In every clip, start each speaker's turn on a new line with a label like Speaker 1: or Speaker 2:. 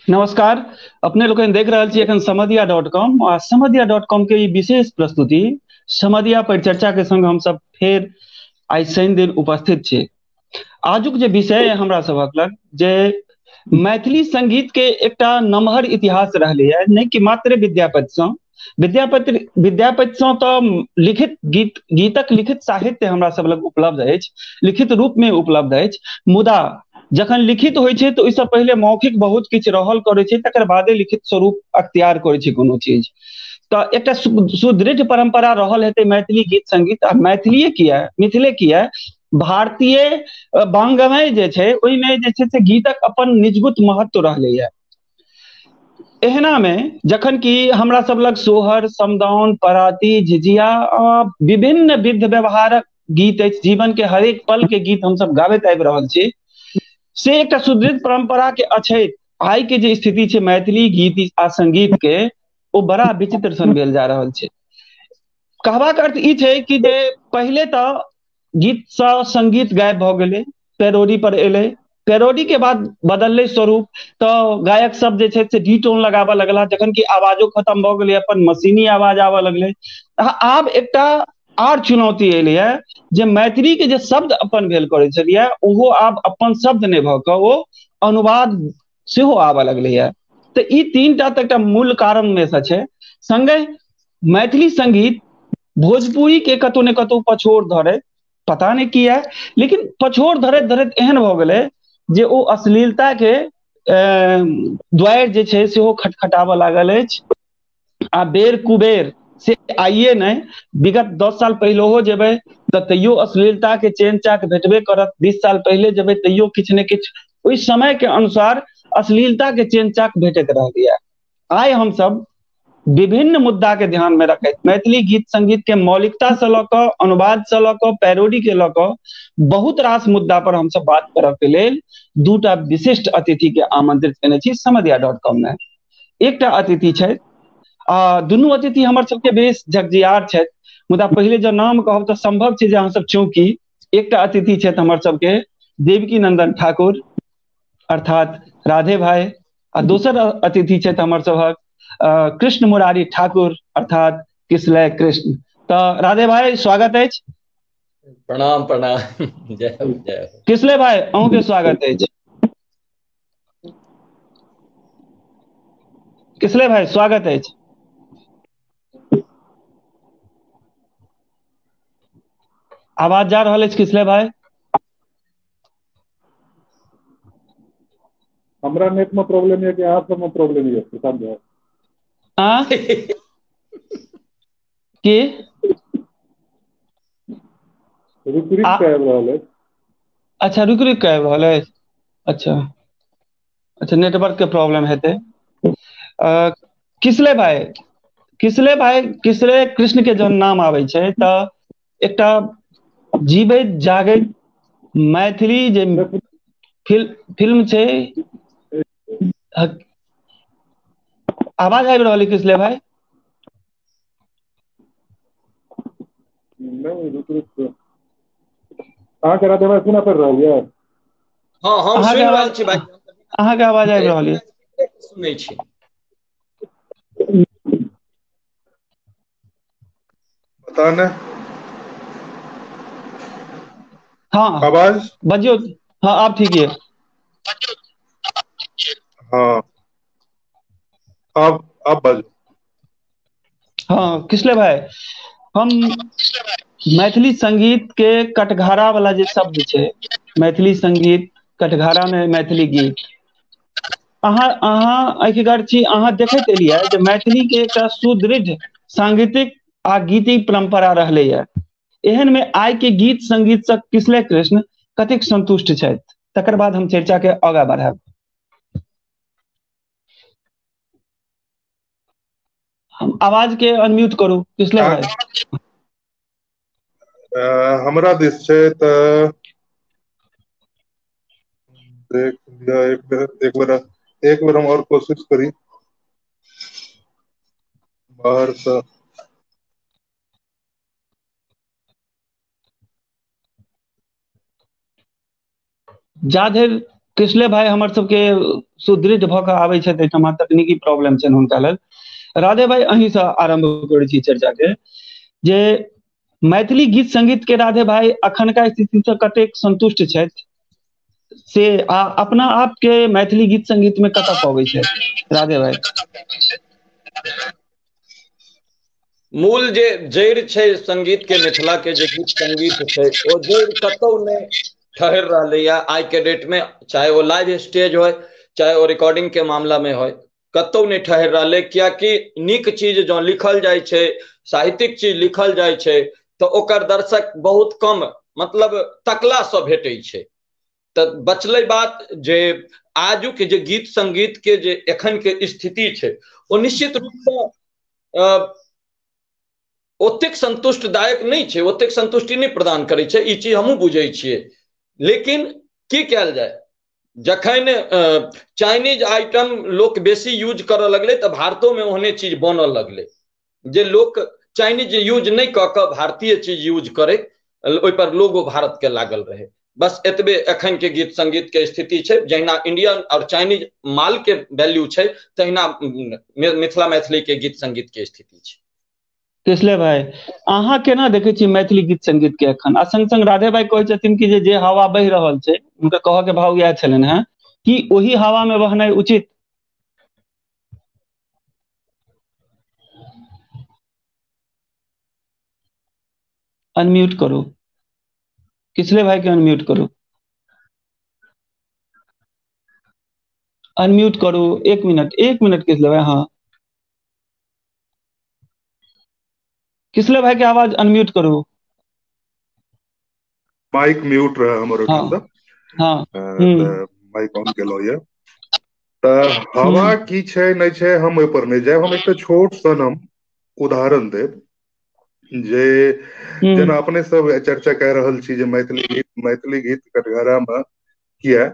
Speaker 1: नमस्कार। अपने लोग देख रहा छी एखन समधिया.com आ समधिया.com के ई विशेष प्रस्तुति समधिया परिचर्चा के संग हम सब फेर आइ शनि दिन उपस्थित छी। आजुक जे विषय हमरा सभक लग जे मैथिली संगीत के एकटा नमहर इतिहास रहलै है, नहीं कि मात्र विद्यापति सँ तऽ लिखित गीतक लिखित साहित्य हमरा सब लग उपलब्ध अछि, लिखित रूप में उपलब्ध अछि। मुदा जखन लिखित होइ छै तऽ ओहिसँ पहिले मौखिक बहुत किछु रहल करै छै, तकर बादे लिखित स्वरूप अख्तियार करै छै कोनो चीज। तऽ एकटा सुदृढ़ परंपरा रहल हेतै मैथिली गीत संगीत, आ मैथिलीये किया मिथिले किया भारतीय वाङ्गमय जे छै ओहिमे जे छै से गीतक अपन निजगुत महत्व रहलैए। एहना में जखन कि हमरा सब लग सोहर, समदाउन, पराती, झिझिया विभिन्न विध व्यवहारक गीत अछि, जीवन के हरेक पल के गीत हमसब गाबैत आबि रहल छी, से एकटा सुदृढ़ परंपरा के अछैत आइ के जे स्थिति छै मैथिली गीत आ संगीत के, ओ बड़ा विचित्र सन भेल जा रहल छै। कहबाक अर्थ ई छै कि जे पहिले तऽ गीतसँ संगीत गायब भऽ गेलै, पैरोडी पर एलै, पैरोडी के बाद बदललै स्वरूप, तऽ गायक सब जे छै से डी टोन लगाबऽ लगला, जखन कि आवाजो खत्म भऽ गेलै, अपन मशीनी आवाज आबऽ लगलै। आब एकटा आर चुनौती एलै है जे मैथिली के जे शब्द अपन भेल करै छलियै, ओहो आब अपन शब्द नहि भऽ कऽ ओ अनुवाद सेहो आबऽ लगलैए। तऽ ई तीनटा तऽ एकटा मूल कारण में सँ छै। संगहि मैथिली संगीत भोजपुरी के कतौ ने कतौ पछोड़ धरैत, पता नहीं किया, लेकिन पछोड़ धरैत धरैत एहन भऽ गेलै जे ओ अश्लीलता के द्वारि जे छै सेहो खटखटाबऽ लागल अछि। आ बेर कुबेर से आइए नहि, विगत 10 साल पहिलहो जेबै तऽ तैयो अश्लीलता के चेन चाक भेटबे करत, 20 साल पहिले जेबै तैयो किछु ने किछु ओहि समय के अनुसार अश्लीलता के चेन चाक भेटैत रहलैए। आइ हमसब विभिन्न मुद्दा के ध्यान में रखैत मैथिली गीत संगीत के मौलिकता से लऽ कऽ, अनुवाद से लऽ कऽ, पैरोडी के लऽ कऽ बहुत रास मुद्दा पर हमसब बात करऽ के लेल दूटा विशिष्ट अतिथि के आमंत्रित केने छी समधिया.com में। एकटा अतिथि छै, दुनू अतिथि हमर सबके बेस झकझियार छथि, मुदा पहिले जँ नाम कहब तऽ संभव छै जे अहाँ सब चौंकी। एकटा अतिथि छथि हमर सबके देवकी नंदन ठाकुर अर्थात राधे भाई, आ दोसर अतिथि छथि हमर सभक कृष्ण मुरारी ठाकुर अर्थात किसलय कृष्ण। तऽ राधे भाई स्वागत अछि।
Speaker 2: प्रणाम प्रणाम। जय हो जय हो।
Speaker 1: किसलय भाई अहूँ के स्वागत अछि। किसलय भाई स्वागत अछि। आवाज जा रहल अछि किसलय भाई?
Speaker 3: हमरा नेट में प्रॉब्लम है कि अहाँ सब में प्रॉब्लम है प्रशांत भाई?
Speaker 1: हाँ की
Speaker 3: रुक रुक के आबि रहल है।
Speaker 1: अच्छा रुक रुक के आबि रहल अछि। अच्छा अच्छा नेटवर्क के प्रॉब्लम हेतै। किसलय भाई, किसलय भाई, किसलय कृष्ण के जहन नाम आबै छै तऽ एकटा जीवैत जागैत मैथिली जे फिल्म छै। आवाज आबि रहल अइ किसलय भाई?
Speaker 3: नहीं रुक रुक के अहाँके राधे भाई सुना पड़ि रहल यऽ?
Speaker 2: हाँ हम
Speaker 1: अहाँके
Speaker 2: सुनि
Speaker 1: आवाज
Speaker 2: रहल छी भाई।
Speaker 1: अहाँके आवाज आबि रहल अइ।
Speaker 2: सुनै छी।
Speaker 3: पता नहीं।
Speaker 1: हाँ
Speaker 3: आवाज
Speaker 1: बजियौ। हाँ आब ठीक ये।
Speaker 3: हाँ अब बाजू।
Speaker 1: हाँ किसलय भाई, हम मैथिली संगीत के कटघारा वाला जे शब्द छै, मैथिली संगीत कटघारा में मैथिली गीत, अहाँ आँखिगर छी, अहाँ देखैत एलियै जे मैथिली के एकटा सुदृढ़ सांगीतिक आ गीतिक परंपरा रहलैए। एहन में आइ के गीत संगीत से किसलय कृष्ण कतेक संतुष्ट छथि, तकर बाद हम चर्चा के आगाँ बढ़ायब। हम आवाज के अनम्यूट करू किसलय भाई।
Speaker 3: हमरा दिस छै तऽ देख लिअ, एक बेर हम और कोशिश करी बाहर से।
Speaker 1: जा धरि कृष्ले भाई हमर सबके सुदृढ़ भऽ कऽ आबै छथि एहिठाम, तकनीकी प्रॉब्लम छनि हुनका लेल। राधे भाई अहीं से आरंभ करै छी चर्चा के, जे मैथिली गीत संगीत के राधे भाई अखनका स्थिति से कतेक संतुष्ट छथि से अपना आप के मैथिली गीत संगीत में कतऽ पबै छथि राधे भाई?
Speaker 2: मूल जे जड़ि छै संगीत के, मिथिला के जे गीत संगीत छै, ओ जड़ि कतौ नहि ठहर रहलै है आइ के डेट में, चाहे वो लाइव स्टेज हो, चाहे वो रिकॉर्डिंग के मामला में हो, कतौ नहीं ठहर रहलै। कियाकि नीक चीज जो लिखल जाय छै, साहित्यिक चीज लिखल जाय छै, तो ओकर दर्शक बहुत कम मतलब तकला से भेटै छै। तो बचलै बात जे आजुक जे गीत संगीत के जे एखन के स्थिति छै, ओ निश्चित रूप से ओतेक संतुष्टदायक नहीं छै, ओतेक संतुष्टि नहीं प्रदान करै छै, ई चीज हमहूँ बुझै छियै। लेकिन की कयल जाय, जखन चाइनीज आइटम लोक बेसी यूज करऽ लगलै तऽ भारतो में ओहने चीज बनऽ लगलै, जे लोक चाइनीज यूज नहीं कऽ कऽ भारतीय चीज यूज करे, ओहि पर लोगो भारत के लागल रहे। बस एतबे एखन के गीत संगीत के स्थिति छै। जहिना इंडियन और चाइनीज माल के वैल्यू छै, तहिना मिथिला मैथिली के गीत संगीत के स्थिति छै।
Speaker 1: कृष्ले भाई अहाँ केना देखै छी मैथिली गीत संगीत के एखन? आ संग संग राधे भाई कहै छथिन कि जे हवा बहि रहल छै, हुनका कहऽ के भाव इएह छलनि हैं कि ओही हवा में बहनाइ उचित। अनम्यूट करू, कृष्ले भाई के अनम्यूट करू, अनम्यूट करू। एक मिनट कृष्ले भाई। हाँ कृष्ले भाई के आवाज अनम्यूट करू।
Speaker 3: माइक म्यूट रहा हमर
Speaker 1: हाँ
Speaker 3: ओहिठाम
Speaker 1: हाँ
Speaker 3: तऽ माइक ऑन केलहुँ यऽ। तऽ हवा की छै नहीं छै हम ओहि पर नहीं जायब। हम एकटा छोट सन हम उदाहरण देब, जे जेना अपने सब चर्चा कह रहल छी जे मैथिली गीत कटघरा में किया,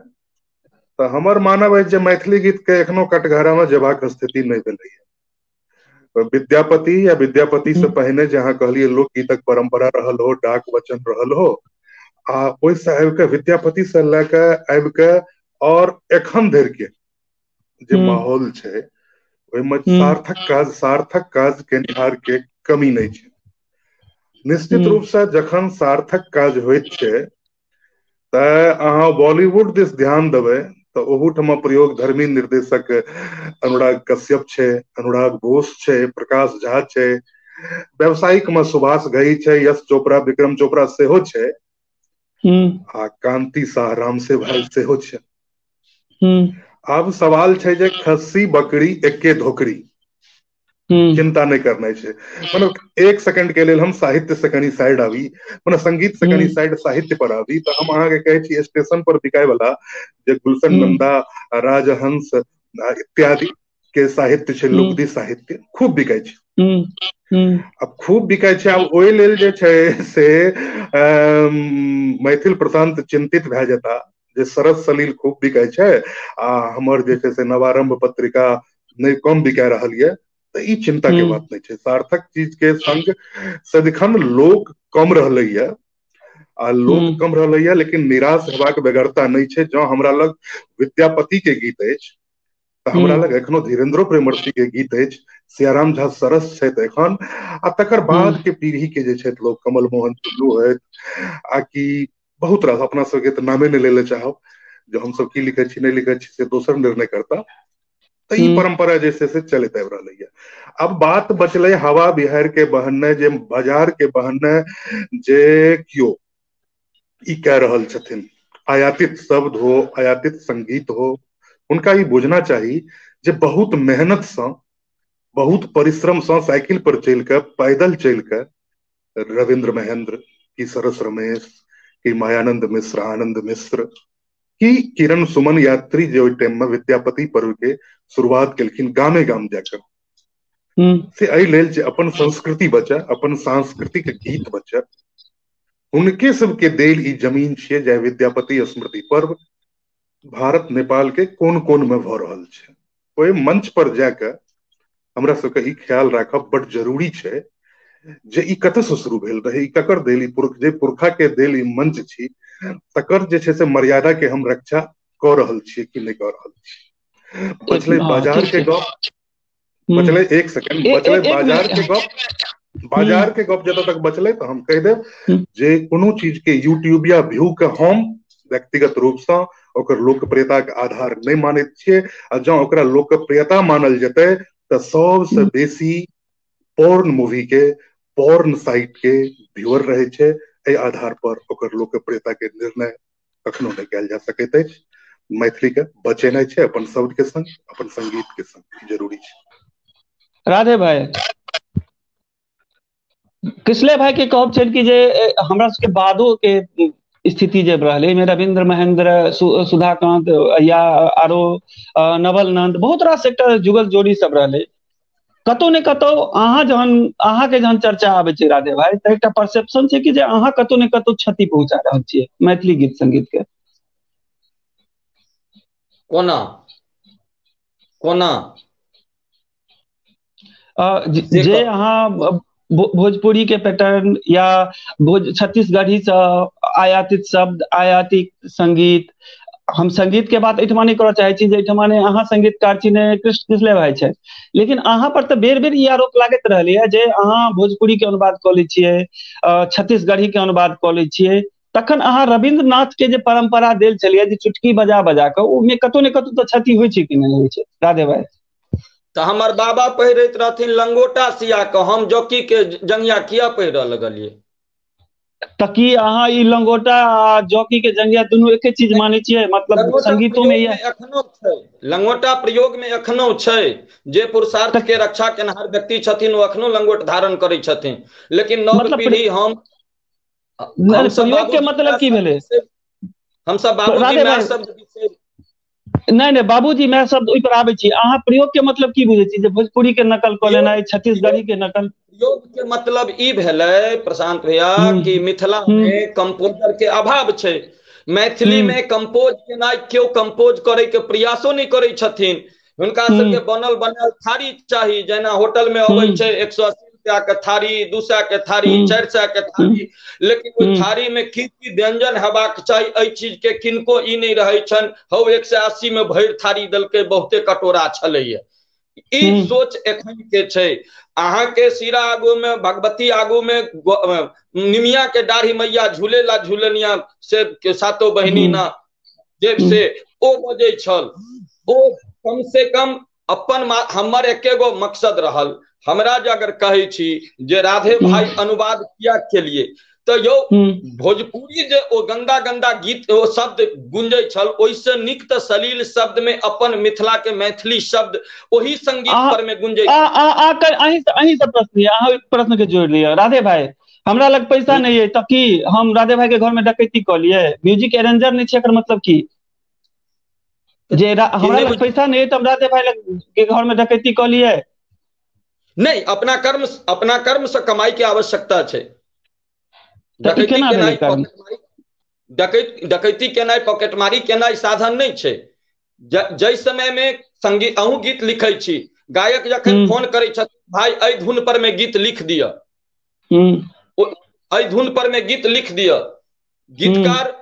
Speaker 3: तऽ हमर मानब अछि जे मैथिली गीत के एखनो कटघरा में जेबाक स्थिति नहीं भेलै है। विद्यापति या विद्यापति से पहिने जहाँ कहलिए लोकगीतक परंपरा रहल हो, डाक वचन रहल हो, आ ओहिसँ आबि कऽ विद्यापति से लए कऽ आबि कऽ और एखन धरि के जे माहौल छै, ओहिमे सार्थक काज केनिहार के कमी नहीं छै। निश्चित रूप से जखन सार्थक काज होइत छै, तऽ अहाँ बॉलीवुड दिस ध्यान देबै तऽ ओहूठमा प्रयोग धर्मी निर्देशक अनुराग कश्यप छै, अनुराग बोस छै, प्रकाश झा छै, व्यावसायिक में सुभाष घई छै, यश चोपड़ा, विक्रम चोपड़ा सेहो छै, आ कांति साहराम से भाई सेहो छै। आब सवाल छै जे खस्सी बकरी एके धोकरी, चिंता नहीं करना छै। मतलब एक सेकंड के लेल हम साहित्य से कनी साइड आबी, मतलब संगीत से कनी साइड साहित्य पर आबी, तो हम अहाँ के कहे छी स्टेशन पर बिकाय वाला जे गुलशन नंदा, राजहंस इत्यादि के साहित्य छै, लुगदी साहित्य खूब बिकाय छै। अब खूब बिकाय छै, आब ओहि लेल जे छै से मैथिल प्रशांत चिंतित भए जेता जे सरस सलील खूब बिकाय छै आ हमर जे छै से नवारंभ पत्रिका नहीं कम बिका रहल ये, तऽ ई चिंता के बात नहीं छै। सार्थक चीज के संग सदिखन लोक कम रहलैया, आ लोक कम रहलैया, लेकिन निराश हेबाक बेगरता नहीं छै। जँ हमरा लग विद्यापति के गीत अछि, तऽ हमरा लग एखनो धीरेन्द्रो प्रेमर्षि के गीत अछि, सियाराम झा सरस छथि एखन, आ तकर बाद के पीढ़ी के जे छथि लोग, कमल मोहन टुल्लू अछि, आ कि बहुत रास अपना सबके तऽ नामे नहीं ले चाहब, जो हमसब की लिखै छी नहीं लिखै छी से दोसर निर्णय करता। तऽ ई परंपरा जे छै से चलैत आबि रहलै है। अब बात बचले हवा बिहार के बहने, जे बाजार के बहने जे कियो ई कह रहल छथिन, आयातित शब्द हो, आयातित संगीत हो, उनका ई बुझना चाही जे बहुत मेहनत सँ, बहुत परिश्रम सँ साइकिल पर चलि कऽ, पैदल चलि कऽ रविंद्र महेंद्र की सरस रमेश की मायानंद मिश्र, आनंद मिश्र की किरण सुमन यात्री जे ओहि टाइम में विद्यापति पर्व के शुरुआत केलखिन गामे गाम जाकर, से एहि लेल जे अपन संस्कृति बचे, अपन सांस्कृतिक गीत बचे, उनके सबके देल ई जमीन छियै। जे विद्यापति स्मृति पर्व भारत नेपाल के कोन कोन में भऽ रहल छै, ओहि मंच पर जाके हमरा सबके ई ख्याल राखब बड जरूरी छै जे ई कतऽ से शुरू भेल रहे, ई ककर देल, जे पुरखा के देल ई मंच छी, तकर जे छै से मर्यादा के हम रक्षा कऽ रहल छियै कि नहीं कऽ रहल छियै। बचले
Speaker 1: हाँ,
Speaker 3: बाजार
Speaker 1: ठीक
Speaker 3: के
Speaker 1: छै।
Speaker 3: गप, बचले एक सेकंड, बचले
Speaker 1: एक
Speaker 3: बाजार
Speaker 1: मिनट।
Speaker 3: के गप, बाजार के गप जतऽ तक बचले तो हम कह देब जे कोनो चीज के यूट्यूब या व्यू के हम व्यक्तिगत रूप से ओकर लोकप्रियता के आधार नहीं मानैत छियै। आ जँ ओकरा लोकप्रियता मानल जेतै तऽ सबसे बेसी पोर्न मूवी के, पोर्न साइट के व्यूअर रहे छै। एहि आधार पर ओकर लोकप्रियता के निर्णय कखनो नहीं कयल जा सकैत अछि। मैथिली के बचेनाइ छै अपन शब्द के संग, अपन संगीत के संग, जरूरी छै।
Speaker 1: राधे भाई, किसले भाई के कहब छनि कि जे हमरा सबके बादो के स्थिति जे रहलै में रविंद्र महेंद्र, सुधाकांत या आरो नवल नंद, बहुत रास एकटा जुगल जोड़ी सब रहलै। कतौ ने कतौ अहाँ के जहन चर्चा आबै छै राधे भाई, तऽ एकटा परसेप्शन छै कि जे अहाँ कतौ ने कतौ क्षति पहुंचा रहल छियै मैथिली गीत संगीत के।
Speaker 2: कोना कोना
Speaker 1: जे अहाँ भोजपुरी के पैटर्न या छत्तीसगढ़ी से आयातित शब्द, आयातित संगीत, हम संगीत के बात एहिठमा नहीं करऽ चाहे छी जे एहिठमा ने अहाँ संगीतकार छी ने कृष्ण किसले भाई छै, लेकिन अहाँ पर तऽ बेर बेर ई आरोप लागैत रहलै जे अहाँ भोजपुरी के अनुवाद कऽ लै छियै, छत्तीसगढ़ी के अनुवाद कऽ लै छियै। तखन अहाँ रविंद्रनाथ के जे परंपरा देल छलियै जे चुटकी बजा बजा कऽ, ओहिमे कतौ ने कतौ तऽ क्षति होइ छै कि नहीं होइ छै राधे भाई?
Speaker 2: तऽ हमर बाबा पहिरैत रहथिन लंगोटा सिया के, हम जॉकी के जंगिया किया पहिरऽ लगलियै?
Speaker 1: तऽ की अहाँ ई लंगोटा आ जॉकी के जंगिया दुनू एके चीज मानै छियै? मतलब
Speaker 2: लंगोटा
Speaker 1: संगीतो में
Speaker 2: प्रयोग
Speaker 1: ये
Speaker 2: एखनो छै, लंगोटा प्रयोग में एखनो छै। जे पुरुषार्थ के रक्षा केनहार व्यक्ति छथिन ओ एखनो लंगोट धारण करै छथिन। लेकिन नव
Speaker 1: मतलब
Speaker 2: पीढ़ी हमसब
Speaker 1: प्रयोग के
Speaker 2: बाबूजी
Speaker 1: मतलब
Speaker 2: माय
Speaker 1: की
Speaker 2: सब
Speaker 1: भेलै
Speaker 2: हमसब बाबूजी
Speaker 1: राधे
Speaker 2: माय
Speaker 1: भाई?
Speaker 2: शब्द बिसरि
Speaker 1: नहीं बाबूजी मैं शब्द ओहि पर आबै छी। अहाँ प्रयोग के मतलब की बुझै छी? जे भोजपुरी के नकल कऽ लेनाइ, छत्तीसगढ़ी के नकल?
Speaker 2: प्रयोग के मतलब ई भेलै प्रशांत भैया कि मिथिला में कंपोजर के अभाव छै। मैथिली में कंपोज केनाइ, केओ कंपोज करे के प्रयासो नहीं करै छथिन। हुनका सबके बनल बनायल थारी चाही। जेना होटल में अबै छै 180 रुपया के थारी, 200 के थारी, 400 के थारी, लेकिन ओहि थारी में की की व्यंजन हेबाक चाही एहि चीज के किनको ई नहीं रहै छनि। हौ 180 में भरि थारी देलकै, बहुते कटोरा छलैया। ई सोच एखन के छै। अहाँ के सीरा आगू में, भगवती आगू में निमिया के दाढ़ी मैया झूलेला झूलनिया से के सातो बहिनी ना जे से ओ बजै छल। ओ कम से कम अपन हमर एके गो मकसद रहल। हमरा जे अगर कहै छी जे राधे भाई अनुवाद किया केलिए, तो यौ भोजपुरी जे ओ गंदा गंदा गीत ओ शब्द गुंजै छल, ओहिसे नीक तऽ सलील शब्द में अपन मिथिला के मैथिली शब्द ओही संगीत पर में गुंजै
Speaker 1: अहीं से प्रश्न ये, अहाँ प्रश्न के जोड़ लिया राधे भाई। हमरा लग पैसा नहीं है, तो की हम राधे भाई के घर में डकैती कऽ लिए? म्यूजिक अरेंजर नहीं छै, एकर मतलब की? जे हमरा लग पैसा नहीं है तो हम राधे भाई लग के घर में डकैती कऽ लिए?
Speaker 2: नहीं, अपना कर्म से कमाई के आवश्यकता छै। डकैती
Speaker 1: केना भेलै
Speaker 2: केनाई
Speaker 1: कर्म?
Speaker 2: डकैती केनाई, पॉकेटमारी केनाई साधन नहीं छै। जय समय में संगीत अहूँ गीत लिखै छी, गायक जखन फोन करै छथिन भाई एहि धुन पर में गीत लिख दिया, एहि धुन पर में गीत लिख दिया, गीतकार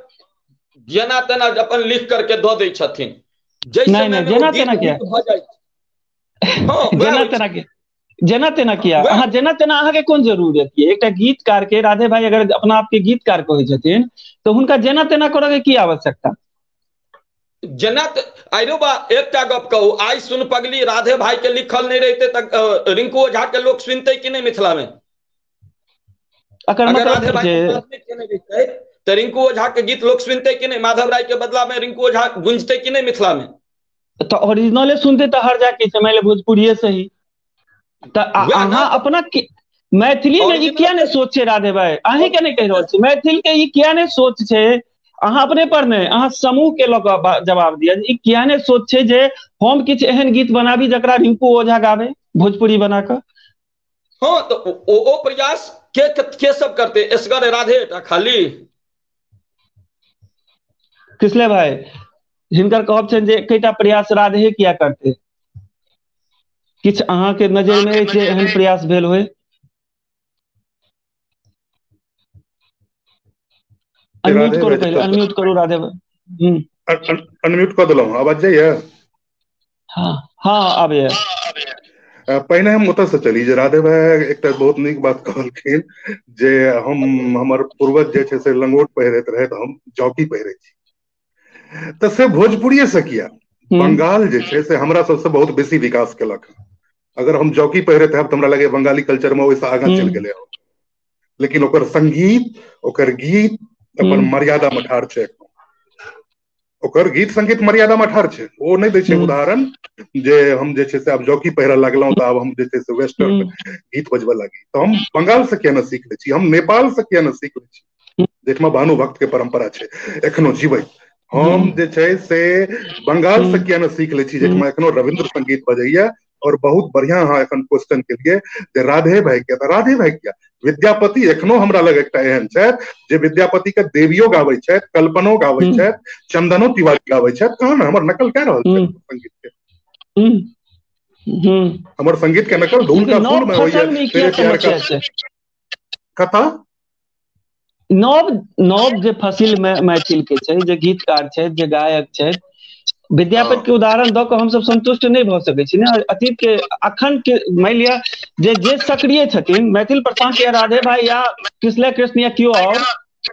Speaker 2: जेना तेना अपन लिख करके दऽ दै छथिन। जय समय में ओ गीत हिट भऽ जाइ छै। हाँ,
Speaker 1: जेना तेना किया? अहाँ जेना तेना अहाँ के कोन जरूरत ये? एकटा गीतकार के, राधे भाई अगर अपना आप के गीतकार कहै छथिन तो हुनका जेना तेना करऽ के की आवश्यकता?
Speaker 2: जेना आइरो बा एकटा गप कहू, आई सुन पगली राधे भाई के लिखल नहीं रहते तक रिंकू ओझा के लोग सुनते कि नहीं मिथिला में? अगर राधे भाई अनुवाद नहीं केने रहते तो रिंकू ओझा के गीत लोग सुनते कि नहीं? माधव राय के बदला में रिंकू ओझा गुंजते कि नहीं मिथिला में?
Speaker 1: तो ओरिजिनले सुनते तो हर जाके समय भोजपुरी सही। तो अहाँ अपना मैथिली में ई किया नहीं सोच छै राधे भाई? अहीं के नहीं कह रहल छी, मैथिल के ई किया नहीं सोच छै? अहाँ अपने पर नहीं, अहाँ समूह के लऽ कऽ जवाब दिया। ई किया नहीं सोच छै जे हम किछु एहन गीत बनाबी जकरा रिंकू ओझा गावे भोजपुरी बना कऽ?
Speaker 2: हाँ, तो ओ प्रयास के सब करते? असगर राधे खाली?
Speaker 1: किसले भाई हिनकर कहब छनि जे एकेटा प्रयास राधे किया करते? किछु अहाँ के नजर में अछि जे एहन प्रयास भेल होय? अनम्यूट करू, पहले अनम्यूट करू राधे भाई।
Speaker 3: अनम्यूट कऽ देलहुँ, आवाज जाइए?
Speaker 1: हाँ हाँ आबैए।
Speaker 3: पहिने हम ओतऽ से चली जे राधे भाई एकटा बहुत नीक बात कहलखिन जे हमर पूर्वज जे छै से लंगोट पहिरैत रहे तऽ हम जौकी पहिरै छी। तऽ से भोजपुरिये से किया, बंगाल जे छै से हमरा सबसे बहुत बेसी विकास केलक। अगर हम जौकी पहिरैत हैब तऽ हमरा लगैए बंगाली कल्चर में ओहिसँ आगाँ चलि गेलै हम। लेकिन ओकर संगीत, ओकर गीत अपन मर्यादा में ठाढ़ छै। ओकर गीत संगीत मर्यादा में ठाढ़ छै। ओ नहि दै छै उदाहरण जे हम जे छै से आब जौकी पहिरऽ लगलहुँ तऽ आब हम जे छै से वेस्टर्न गीत बजबऽ लागी। तऽ हम बंगाल से किया न सीख लै छी, हम नेपाल से किया न सीख लै छी, जेठमा भानुभक्त के परंपरा छै एखनो जीवैत। हम जे छै से बंगाल से किया न सीख लै छी, जेठमा एखनो रविंद्र संगीत बजैया। और बहुत बढ़िया अहाँ एखन क्वेश्चन केलियै जे राधे भाई किया, तऽ राधे भाई किया, विद्यापति एखनो हमरा लग एकटा एहन छथि जे विद्यापति के देवियो गाबै छथि, कल्पनो गाबै छथि, चंदनो तिवारी गाबै छथि। कहाँ ने हमर नकल कए रहल छथि संगीत के। हमर संगीत के नकल धूल का फूल में होइया, तेरे प्यार का कथा।
Speaker 1: नव नव जे फसिल मैथिल के छै, जे गीतकार छथि, जे गायक छथि, विद्यापति के उदाहरण दऽ कऽ हमसब संतुष्ट नहि भऽ सकै छी ने। अतीत के अखन के मानि लिअ जे सक्रिय छथिन मैथिल प्रशांत या राधे भाई या कृष्ण कृष्ण या केओ और,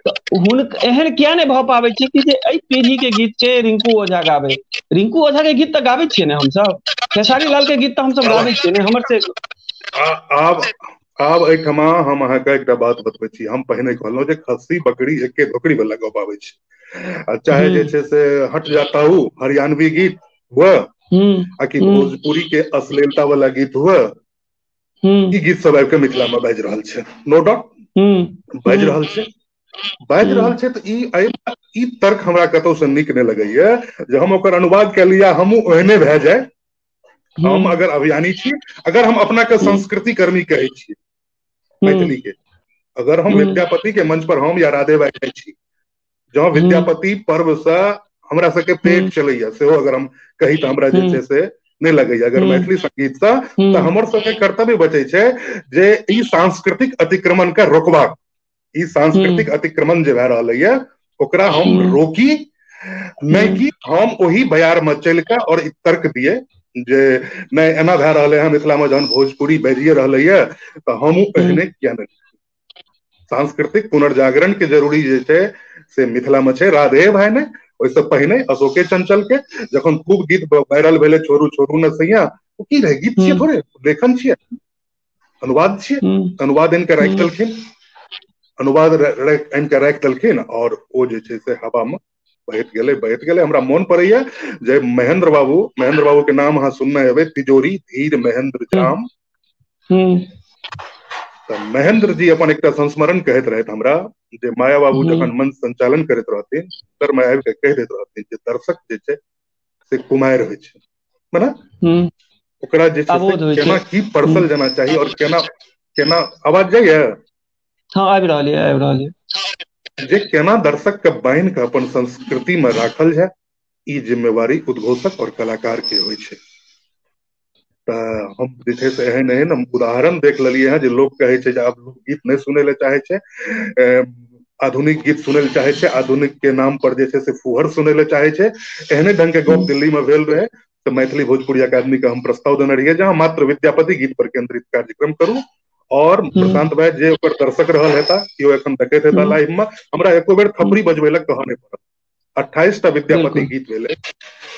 Speaker 1: तऽ हुनक एहन किया नहि भऽ पाबै छै कि जे एहि पीढ़ी के गीत के रिंकू ओझा गाबै। रिंकू ओझा के गीत तऽ गाबै छियै ने हमसब, खेसारी लाल के गीत तऽ हमसब गाबै छियै ने। हमर से
Speaker 3: आब एहिठमा हम अहाँके एकटा बात बतबै छी। हम पहिने कहलहुँ जे खस्सी बकरी एके धोकड़ी वाला गप आबै छै। चाहे जे छै से हट जाता हूँ हरियाणवी गीत हुआ, आ कि भोजपुरी के अश्लीलता वाला गीत हुआ, ई गीत सब आबि के मिथिला में बाजि रहल छै। नो डाउट बाजि रहल छै, बाजि रहल छै। तऽ ई तर्क हमरा कतौ से नीक नहि लगैया जे हम ओकर अनुवाद कए लिया, हमहूँ ओहने भए जाए। हम अगर अभियानी छी, अगर हम अपना के संस्कृति कर्मी कहै छियै मैथिली के, अगर हम विद्यापति के मंच पर हम या राधे भाई जाइ छी, जहाँ विद्यापति पर्व से हमरा सबके पेट चलैया सेहो अगर हम कही तऽ हमरा जे छै से नहीं लगैया। अगर मैथिली संगीत से तऽ हमर सबके कर्तव्य बचै छै जे ई सांस्कृतिक अतिक्रमण के रोकबाक। ई सांस्कृतिक अतिक्रमण जे भए रहल है ओकरा हम रोकी, नहीं कि हम ओही बयार में चलि के और तर्क दिए जे नहीं एना भए रहल है मिथिला में, जहन भोजपुरी बाजिए रहल है तऽ हमहूँ एहने किया नहीं। सांस्कृतिक पुनर्जागरण के जरूरी जे छै से मिथिला में छै। राधे भाई ने ओहिसँ पहिने अशोके चंचल के जखन खूब गीत वायरल भेले, छोरू छोरू न सैया, ओ की रहे, गीत छियै थोड़े, लेखन छियै, अनुवाद छियै। अनुवाद आनि के राखि देलखिन, अनुवाद आनि के राखि देलखिन और ओ जे छै से हवा में बहैत गेलै बहैत गेलै। हमरा मोन पड़ैया जे महेंद्र बाबू के नाम अहाँ सुनने हेबै, तिजोरी धीर महेंद्र जाम। तऽ महेंद्र जी अपन एकटा संस्मरण कहैत रहथि हमरा जे माया बाबू जखन मंच संचालन करैत रहथिन, उत्तर में आबि के कहि दैत रहथिन जे दर्शक जे छै से कुमारि होइ छै, मने ओकरा जे छै से केना की परसल जाना चाही और केना आवाज जाइया?
Speaker 1: हाँ आबि रहल है।
Speaker 3: जे केना दर्शक के बान्हि के अपन संस्कृति में राखल जाय, ई जिम्मेवारी उद्घोषक और कलाकार के होइ छै। तऽ हम जे छै से एहन एहन हम उदाहरण देख लेलियै हैं जे लोग कहै छै जे आब लोग गीत नहीं सुनै लए चाहे छै, आधुनिक गीत सुनै लए चाहे छै, आधुनिक के नाम पर जे छै से फुहर सुनै लए चाहे छै। एहने ढंग के गप दिल्ली में भेल रहे तऽ मैथिली भोजपुरी अकादमी के हम प्रस्ताव देने रहियै जहाँ मात्र विद्यापति गीत पर केंद्रित कार्यक्रम करू, और प्रशांत भाई जे ओकर दर्शक रहल हेता, केओ एखन देखैत हेता लाइव में, हमरा एको बेर थपड़ी बजबै लए कहऽ नहीं पड़ल। 28 टा विद्यापति गीत भेलै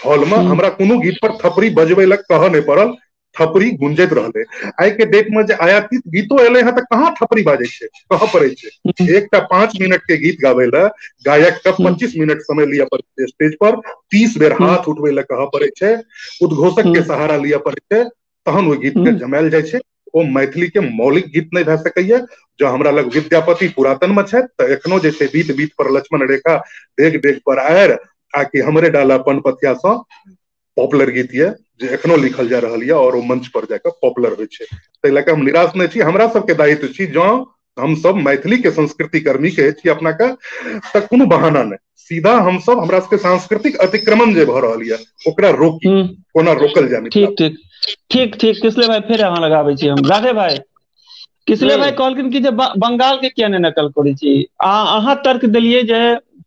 Speaker 3: हॉल में, हमरा कोनो गीत पर थपड़ी बजबै लए कहऽ नहीं पड़ल, थपड़ी गुंजैत रहले। आई के डेट में जे आयातित गीतो एले हैं तऽ कहाँ थपड़ी बाजै छै, कहऽ पड़ै छै। एकटा 5 मिनट के गीत गाबै लए गायक के 25 मिनट समय लिया पड़ै छै स्टेज पर, 30 बेर हाथ उठबै लए कहऽ पड़ै छै, उद्घोषक के सहारा लिया पड़ै छै, तहन ओहि गीत के जमायल जाइ छै। ओ मैथिली के मौलिक गीत नहीं भए सकैया। जो हमरा लग विद्यापति पुरातन में छथि तऽ एखनो जे छै बीत बीत पर लक्ष्मण रेखा, डेग डेग पर आयर, आकि हमरे डाला पन पथिया सँ पॉपुलर गीत ये जे एखनो लिखल जा रहल ये और ओ मंच पर जाकर पॉपुलर होइ छै। ताहि लए कऽ हम निराश नहीं छी। हमरा सबके दायित्व छी, जँ हम सब मैथिली के संस्कृति कर्मी के छी अपना के, तऽ कोनो बहाना नहीं, सीधा हम सब हमरा सबके सांस्कृतिक अतिक्रमण जे भऽ रहल ये ओकरा रोकी, कोना रोकल जाय मिथिला।
Speaker 1: ठीक किसले भाई फिर अहाँ लगाबै छी हम। राधे भाई, किसले भाई कहलखिन कि जे बंगाल के किया नहीं नकल करै छी, अहाँ तर्क देलियै जे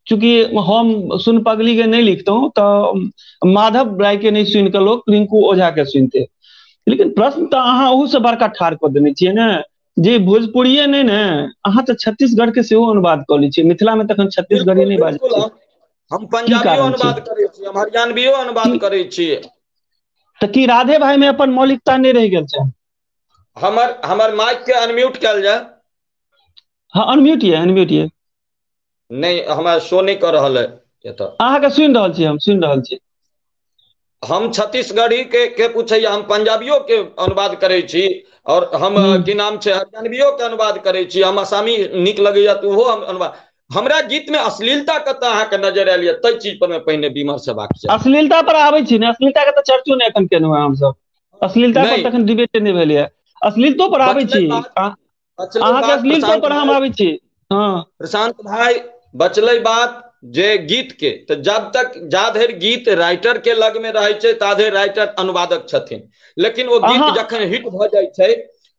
Speaker 1: चूंकि हम सुन पगली के नहीं लिखता हूँ तो माधव राय के नहीं सुन के लोग रिंकू ओझा के सुनते। लेकिन प्रश्न तो अहाँ ओहू से बड़का ठाड़ कऽ देने छियै ने, जे भोजपुरिये नहीं ने, अहाँ तो छत्तीसगढ़ के सेहो अनुवाद कऽ लै छियै। मिथिला में तखन छत्तीसगढ़ी नहीं बाजै छै,
Speaker 2: हम पंजाबियो अनुवाद करै छी, हम हरियाणवियो अनुवाद करै छी।
Speaker 1: तो की राधे भाई में अपन मौलिकता नहीं रह गेल छै?
Speaker 2: हमर माइक के अनम्यूट कल जाए।
Speaker 1: हाँ अनम्यूट ये, अनम्यूट ये।
Speaker 2: नहीं हमरा शो नहीं कर रहा है ये तो।
Speaker 1: अहाँ के सुन रहल छी, हम सुन रहल छी।
Speaker 2: हम छत्तीसगढ़ी के पूछे, हम पंजाबियों के अनुवाद करे छी और हम की नाम छै हरियाणवियों के अनुवाद करे छी। हम आसामी निक लगैया तो वो हम अनुवाद। हमरा गीत में अश्लीलता कतऽ अहाँ के नजर आयल, तै चीज पर में पहिने विमर्श हेबाक छै।
Speaker 1: अश्लीलता पर आबै छी ने, अश्लीलता के तो चर्चो नहीं एखन केलहुँ हैं हम सब। अश्लीलता पर तखन डिबेट नहीं भेल है, अश्लीलतो पर आबै छी। अहाँ के अश्लीलतो पर हम आबै छी। हाँ
Speaker 2: प्रशांत भाई बचलै बात जे गीत के, तो जब तक जाधरि गीत राइटर के लग में रहे छै ताधरि राइटर अनुवादक छथिन। लेकिन वो गीत जखन हिट भ जाय छै,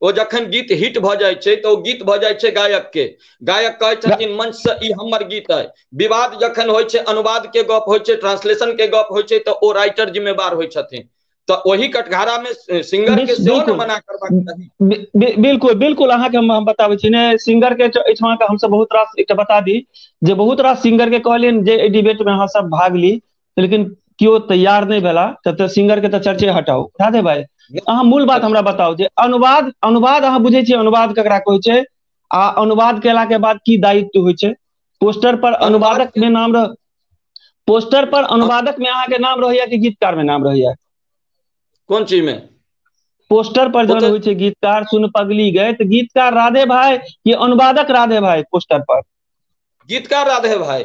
Speaker 2: ओ जखन गीत हिट भ जाय छै तो गीत भ जाय छै गायक के। गायक कहै छथिन मंच से ई हमर गीत है। विवाद जखन होय छै, अनुवाद के गप होय छै, ट्रांसलेशन के गप होय छै, तो ओ राइटर जिम्मेवार होय छथिन। तो वही कटघारा में सिंगर के सेहो न मना करबाक चाही।
Speaker 1: बिल्कुल बिल्कुल अहाँ के हम बताबै छी ने, सिंगर के एहिठाम के हम सब बहुत रास एकटा बता दी जे बहुत रास सिंगर के कहलियन जे एहि डिबेट में अहाँ सब भाग ली, लेकिन क्यों तैयार नहीं भेला। तो सिंगर के तो चर्चे हटाओ। राधे भाई अहाँ मूल बात हमरा बताओ जे अनुवाद अहाँ बुझे छियै अनुवाद ककरा कहै छै, आ अनुवाद केला के बाद की दायित्व होय छै? पोस्टर पर अनुवादक में नाम रह, पोस्टर पर अनुवादक में अहाँ के नाम रहैया कि गीतकार में नाम रहैया?
Speaker 2: कौन चीज में?
Speaker 1: पोस्टर पर जब होय छै गीतकार सुन पगली गए, तो गीतकार राधे भाई कि अनुवादक राधे भाई? पोस्टर पर
Speaker 2: गीतकार राधे भाई,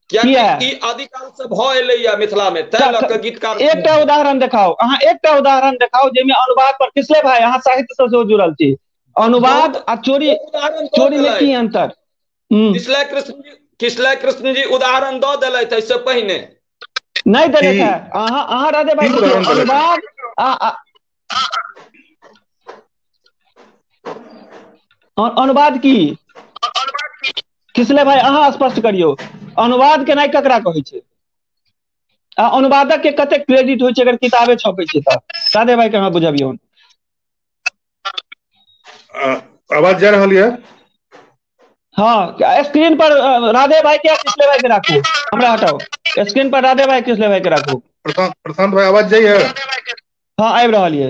Speaker 2: किया आदिकाल से भ एलैया मिथिला में, तै लऽ कऽ गीतकार।
Speaker 1: एकटा उदाहरण देखाओ, अहाँ एकटा उदाहरण देखाओ जेमे अनुवाद पर किसले भाई अहाँ साहित्य से जुड़ल छी, अनुवाद आ चोरी में की अंतर?
Speaker 2: किसले कृष्ण जी उदाहरण दऽ देलथि ऐसे पहिने
Speaker 1: नहीं देलथि है। अहाँ राधे भाई अनुवाद अनुवाद की किसले भाई अहाँ स्पष्ट करियो, अनुवाद के नहीं ककरा कहै छै? अनुवादक के कते क्रेडिट होय छै अगर किताबे छपै छै त? राधे भाई के अहाँ बुझबियौ।
Speaker 3: आवाज जा रहल है?
Speaker 1: हाँ स्क्रीन पर राधे भाई के किसले भाई के राखू, हमरा हटाओ। स्क्रीन पर राधे भाई किसले भाई के राखू।
Speaker 3: प्रशांत भाई आवाज जाइए?
Speaker 1: हाँ आबि रहल है।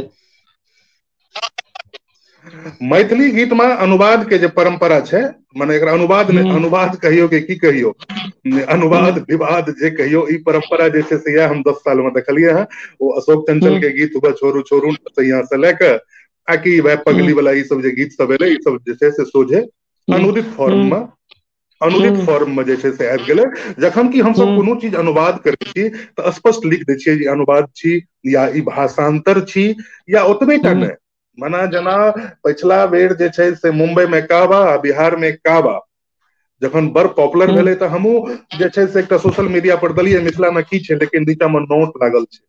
Speaker 3: मैथिली गीत में अनुवाद के जे परंपरा छै, माने एकरा अनुवाद ने अनुवाद कहियो कि की कहियो, अनुवाद विवाद जे कहियो, ई परंपरा जे छै से यह हम 10 साल में देखलिए हैं। वो अशोक चंचल के गीत हुआ छोरू छोरू यहाँ से लेकर आकि वह पगली वाला ई सब जे गीत सब एले, ई सब जे छै से सोझे अनुदित फॉर्म में जे छै से आबि गेलै। जखन कि हम सब कोनो चीज अनुवाद करै छी तऽ स्पष्ट लिख दै छियै जे अनुवाद छी या ई भाषांतर छी, या ओतबे टा नहि। मना जना पिछला बेर जे छै से मुंबई में काबा आ बिहार में काबा जखन बड़ पॉपुलर भेलै तऽ हमहूँ जे छै से एकटा सोशल मीडिया पर देलियै मिथिला में की छै, लेकिन नीचा में नोट लागल छै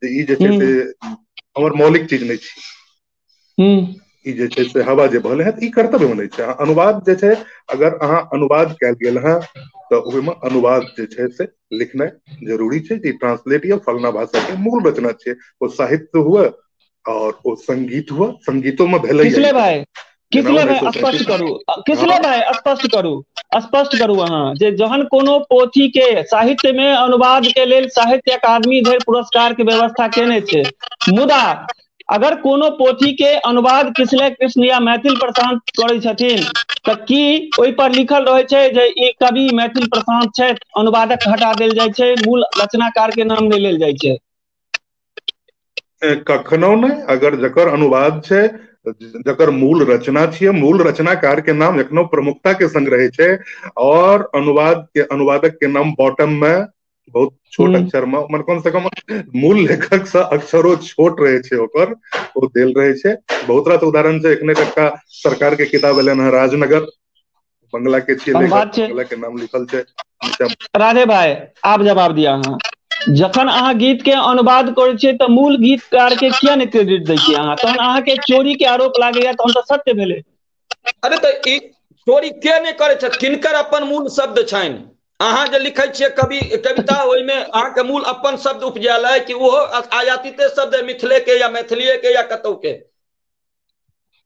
Speaker 3: जे ई जे छै से हमर मौलिक चीज नहीं छै, ई जे छै से हवा जे भले है, ई कर्तव्य में नहीं छै। अनुवाद जे छै अगर अहाँ अनुवाद कैल गेल है तो ओहिमे अनुवाद जे छै से लिखनाइ जरूरी छै। जे ट्रांसलेट या फलना भाषा के मूल रचना छै, वो साहित्य हुआ और वो संगीत हुआ, संगीतों में भेलै।
Speaker 1: किसले भाई स्पष्ट करू, किसले भाई स्पष्ट करू अहाँ जे जहन कोनो पोथी के साहित्य में अनुवाद के लेल साहित्य अकादमी धरि पुरस्कार के व्यवस्था केने छै, मुदा अगर कोनो पोथी के अनुवाद किसले कृष्ण या मैथिल प्रशांत करै छथिन तऽ की ओहि पर लिखल रहै छै जे ई कवि मैथिल प्रशांत छै, अनुवादक हटा देल जाइ छै, मूल रचनाकार के नाम नहीं लेल जाइ छै?
Speaker 3: कखनो नहीं। अगर जकर अनुवाद छै, जकर मूल रचना छियै, मूल रचनाकार के नाम एखनो प्रमुखता के संग रहे छै, और अनुवादक के नाम बॉटम में बहुत छोट अक्षर में, मतलब कम से कम मूल लेखक से अक्षरो छोट रहे छै ओकर, वो देल रहे छै। बहुत रास उदाहरण छै, एखने तक सरकार के किताब एलन है राजनगर, बंगला के छियै लेखक, बंगला के नाम लिखल छै।
Speaker 1: राधे भाई आप जवाब दिया अहाँ, जखन अहाँ गीत के अनुवाद करै छियै तऽ मूल गीतकार के किया नहीं क्रेडिट दै छियै अहाँ? तहन अहाँ के चोरी के आरोप लागैया, तहन तऽ सत्य भेलै।
Speaker 2: अरे तऽ ई चोरी के नहीं करे छै? किनकर अपन मूल शब्द छनि? अहाँ जे लिखै छियै कविता ओहिमे अहाँके मूल अपन शब्द उपजायल है कि ओहो आयातिते शब्द है मिथिले के या मैथिलीए के या कतौ के?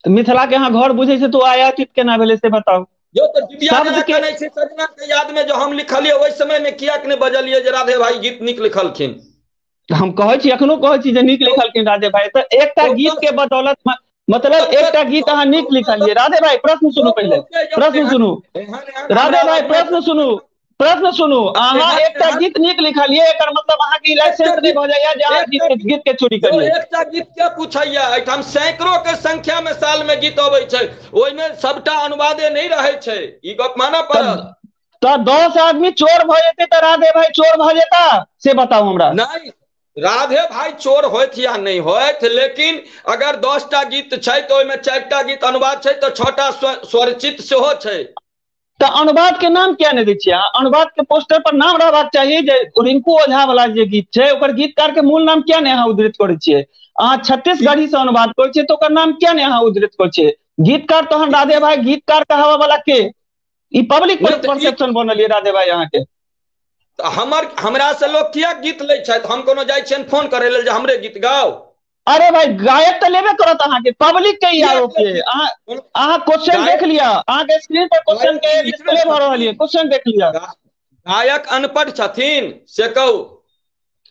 Speaker 1: मिथिला के अहाँ घर बुझे छै तो आयातित केना भेलै से बताउ।
Speaker 2: जो तो डिबिया जेना कनै छै सजना के याद में जो हम लिखलिए ओहि समय में किया के नहीं बजलिए जे राधे भाई गीत नीक लिखलखिन?
Speaker 1: हम कहै छी, एखनो कहै छी जे नीक लिखलखिन राधे भाई। तो एकटा गीत के बदौलत मतलब एकटा गीत अहाँ नीक लिखलिए। राधे भाई प्रश्न सुनू, पहले प्रश्न सुनू। राधे भाई प्रश्न सुनू, प्रश्न सुनू। अहाँ एकटा गीत नीक लिखलिए, एकर मतलब अहाँ के लाइसेंस नहीं भ जाइए जे अहाँ गीत के चोरी करिए।
Speaker 2: एकटा गीत के पूछैया, एठाम सैकड़ों के संख्या में साल में गीत अबै छै, ओइ में सबटा अनुवादे नहीं रहै छै, ई गप मानऽ पड़त।
Speaker 1: तो 10 आदमी चोर भ जेतै त राधे भाई चोर भ जेता से बताओ हमरा।
Speaker 2: नहीं, राधे भाई चोर होत या नहीं होत, लेकिन अगर 10टा गीत छै तो ओइमे 4टा गीत अनुवाद छै तो 6टा स्वरचित सेहो छै।
Speaker 1: तो अनुवाद के नाम क्या नहीं दै छियै? अनुवाद के पोस्टर पर नाम रहबाक चाहिए। जे रिंकू ओझा वाला जे गीत छै ओकर गीतकार के मूल नाम क्या नहीं अहाँ उद्धृत करै छियै? अहाँ छत्तीसगढ़ी से अनुवाद करै छियै तो ओकर नाम क्या नहीं अहाँ उद्धृत करै छियै? गीतकार तहन राधे भाई गीतकार कहावा वाला के? ई पब्लिक परसेप्शन बनल है राधे भाई अहाँ के।
Speaker 2: हमरा से लोग किया गीत लै छै? हम कोनो जाइ छियन फोन करे लेल जे हमरे गीत गाओ?
Speaker 1: अरे भाई गायक तो लेबे करत अहाँ के, पब्लिक के आरोप है। अहाँ क्वेश्चन देख लिया, अहाँ के स्क्रीन पर क्वेश्चन के डिस्प्ले भ रहल है, क्वेश्चन देख लिया।
Speaker 2: गायक अनपढ़ छथिन से कहू?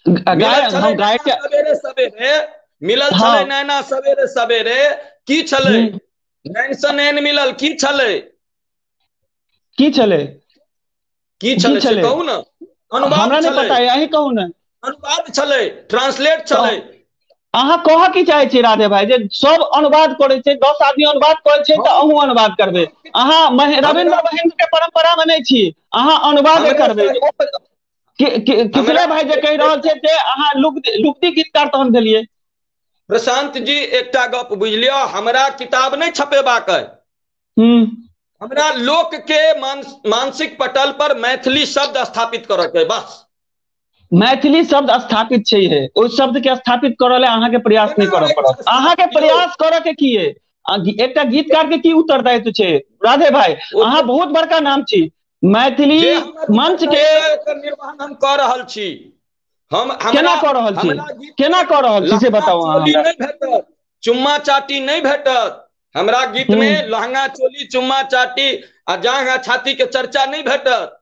Speaker 1: गायक हम गायक के
Speaker 2: सवेरे सवेरे मिलल छलै नैना सवेरे सवेरे, की छलै? नैन से नैन मिलल, की छलै?
Speaker 1: की छलै?
Speaker 2: की छलै से कहू ना। अनुवाद
Speaker 1: हमरा नहीं पता है, अहीं कहू ना।
Speaker 2: अनुवाद छलै, ट्रांसलेट छलै।
Speaker 1: अहाँ कह की चाहे छी राधे भाई जे सब अनुवाद करे छै, 10 आदमी अनुवाद करे छै त अहूँ अनुवाद करबे? अहाँ रविंद्र महेंद्र के परंपरा में नहीं छी, अहाँ अनुवाद करबे? किसले भाई जे कहि रहल छै जे अहाँ लुक्ति गीतकार तहन भेलिए?
Speaker 2: प्रशांत जी एकटा गप बुझलियो, हमरा किताब नहीं छपेबाक है। हमरा लोक के मानसिक पटल पर मैथिली शब्द स्थापित करऽ के, बस।
Speaker 1: मैथिली शब्द स्थापित छै, उस शब्द के स्थापित करऽ ले अहाँ के प्रयास नहीं करऽ पड़त। अहाँ के प्रयास करऽ के की है? एकटा गीतकार के की उत्तरदायित्व छै राधे भाई? अहाँ बहुत बड़का नाम छी, मैथिली मंच के
Speaker 2: निर्वहन हम कर रहल छी। हम
Speaker 1: केना कऽ रहल छी? केना कऽ रहल छी से बताओ अहाँ।
Speaker 2: चुम्मा चाटी नहीं भेटत हमरा गीत में। लहंगा चोली चुम्मा चाटी आ जांघा छाती के चर्चा नहीं भेटत।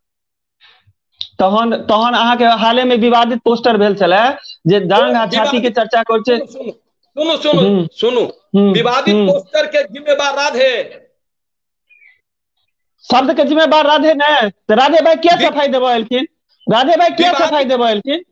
Speaker 1: तहन अहाँ के हाले में विवादित पोस्टर भेल छलै जे जांघा छाती के चर्चा कर छै।
Speaker 2: सुनू सुनू सुनू, विवादित पोस्टर के जिम्मेवार राधे,
Speaker 1: शब्द के जिम्मेवार राधे नहीं। तो राधे भाई क्या सफाई देबऽ एलखिन? राधे भाई क्या सफाई देबऽ एलखिन?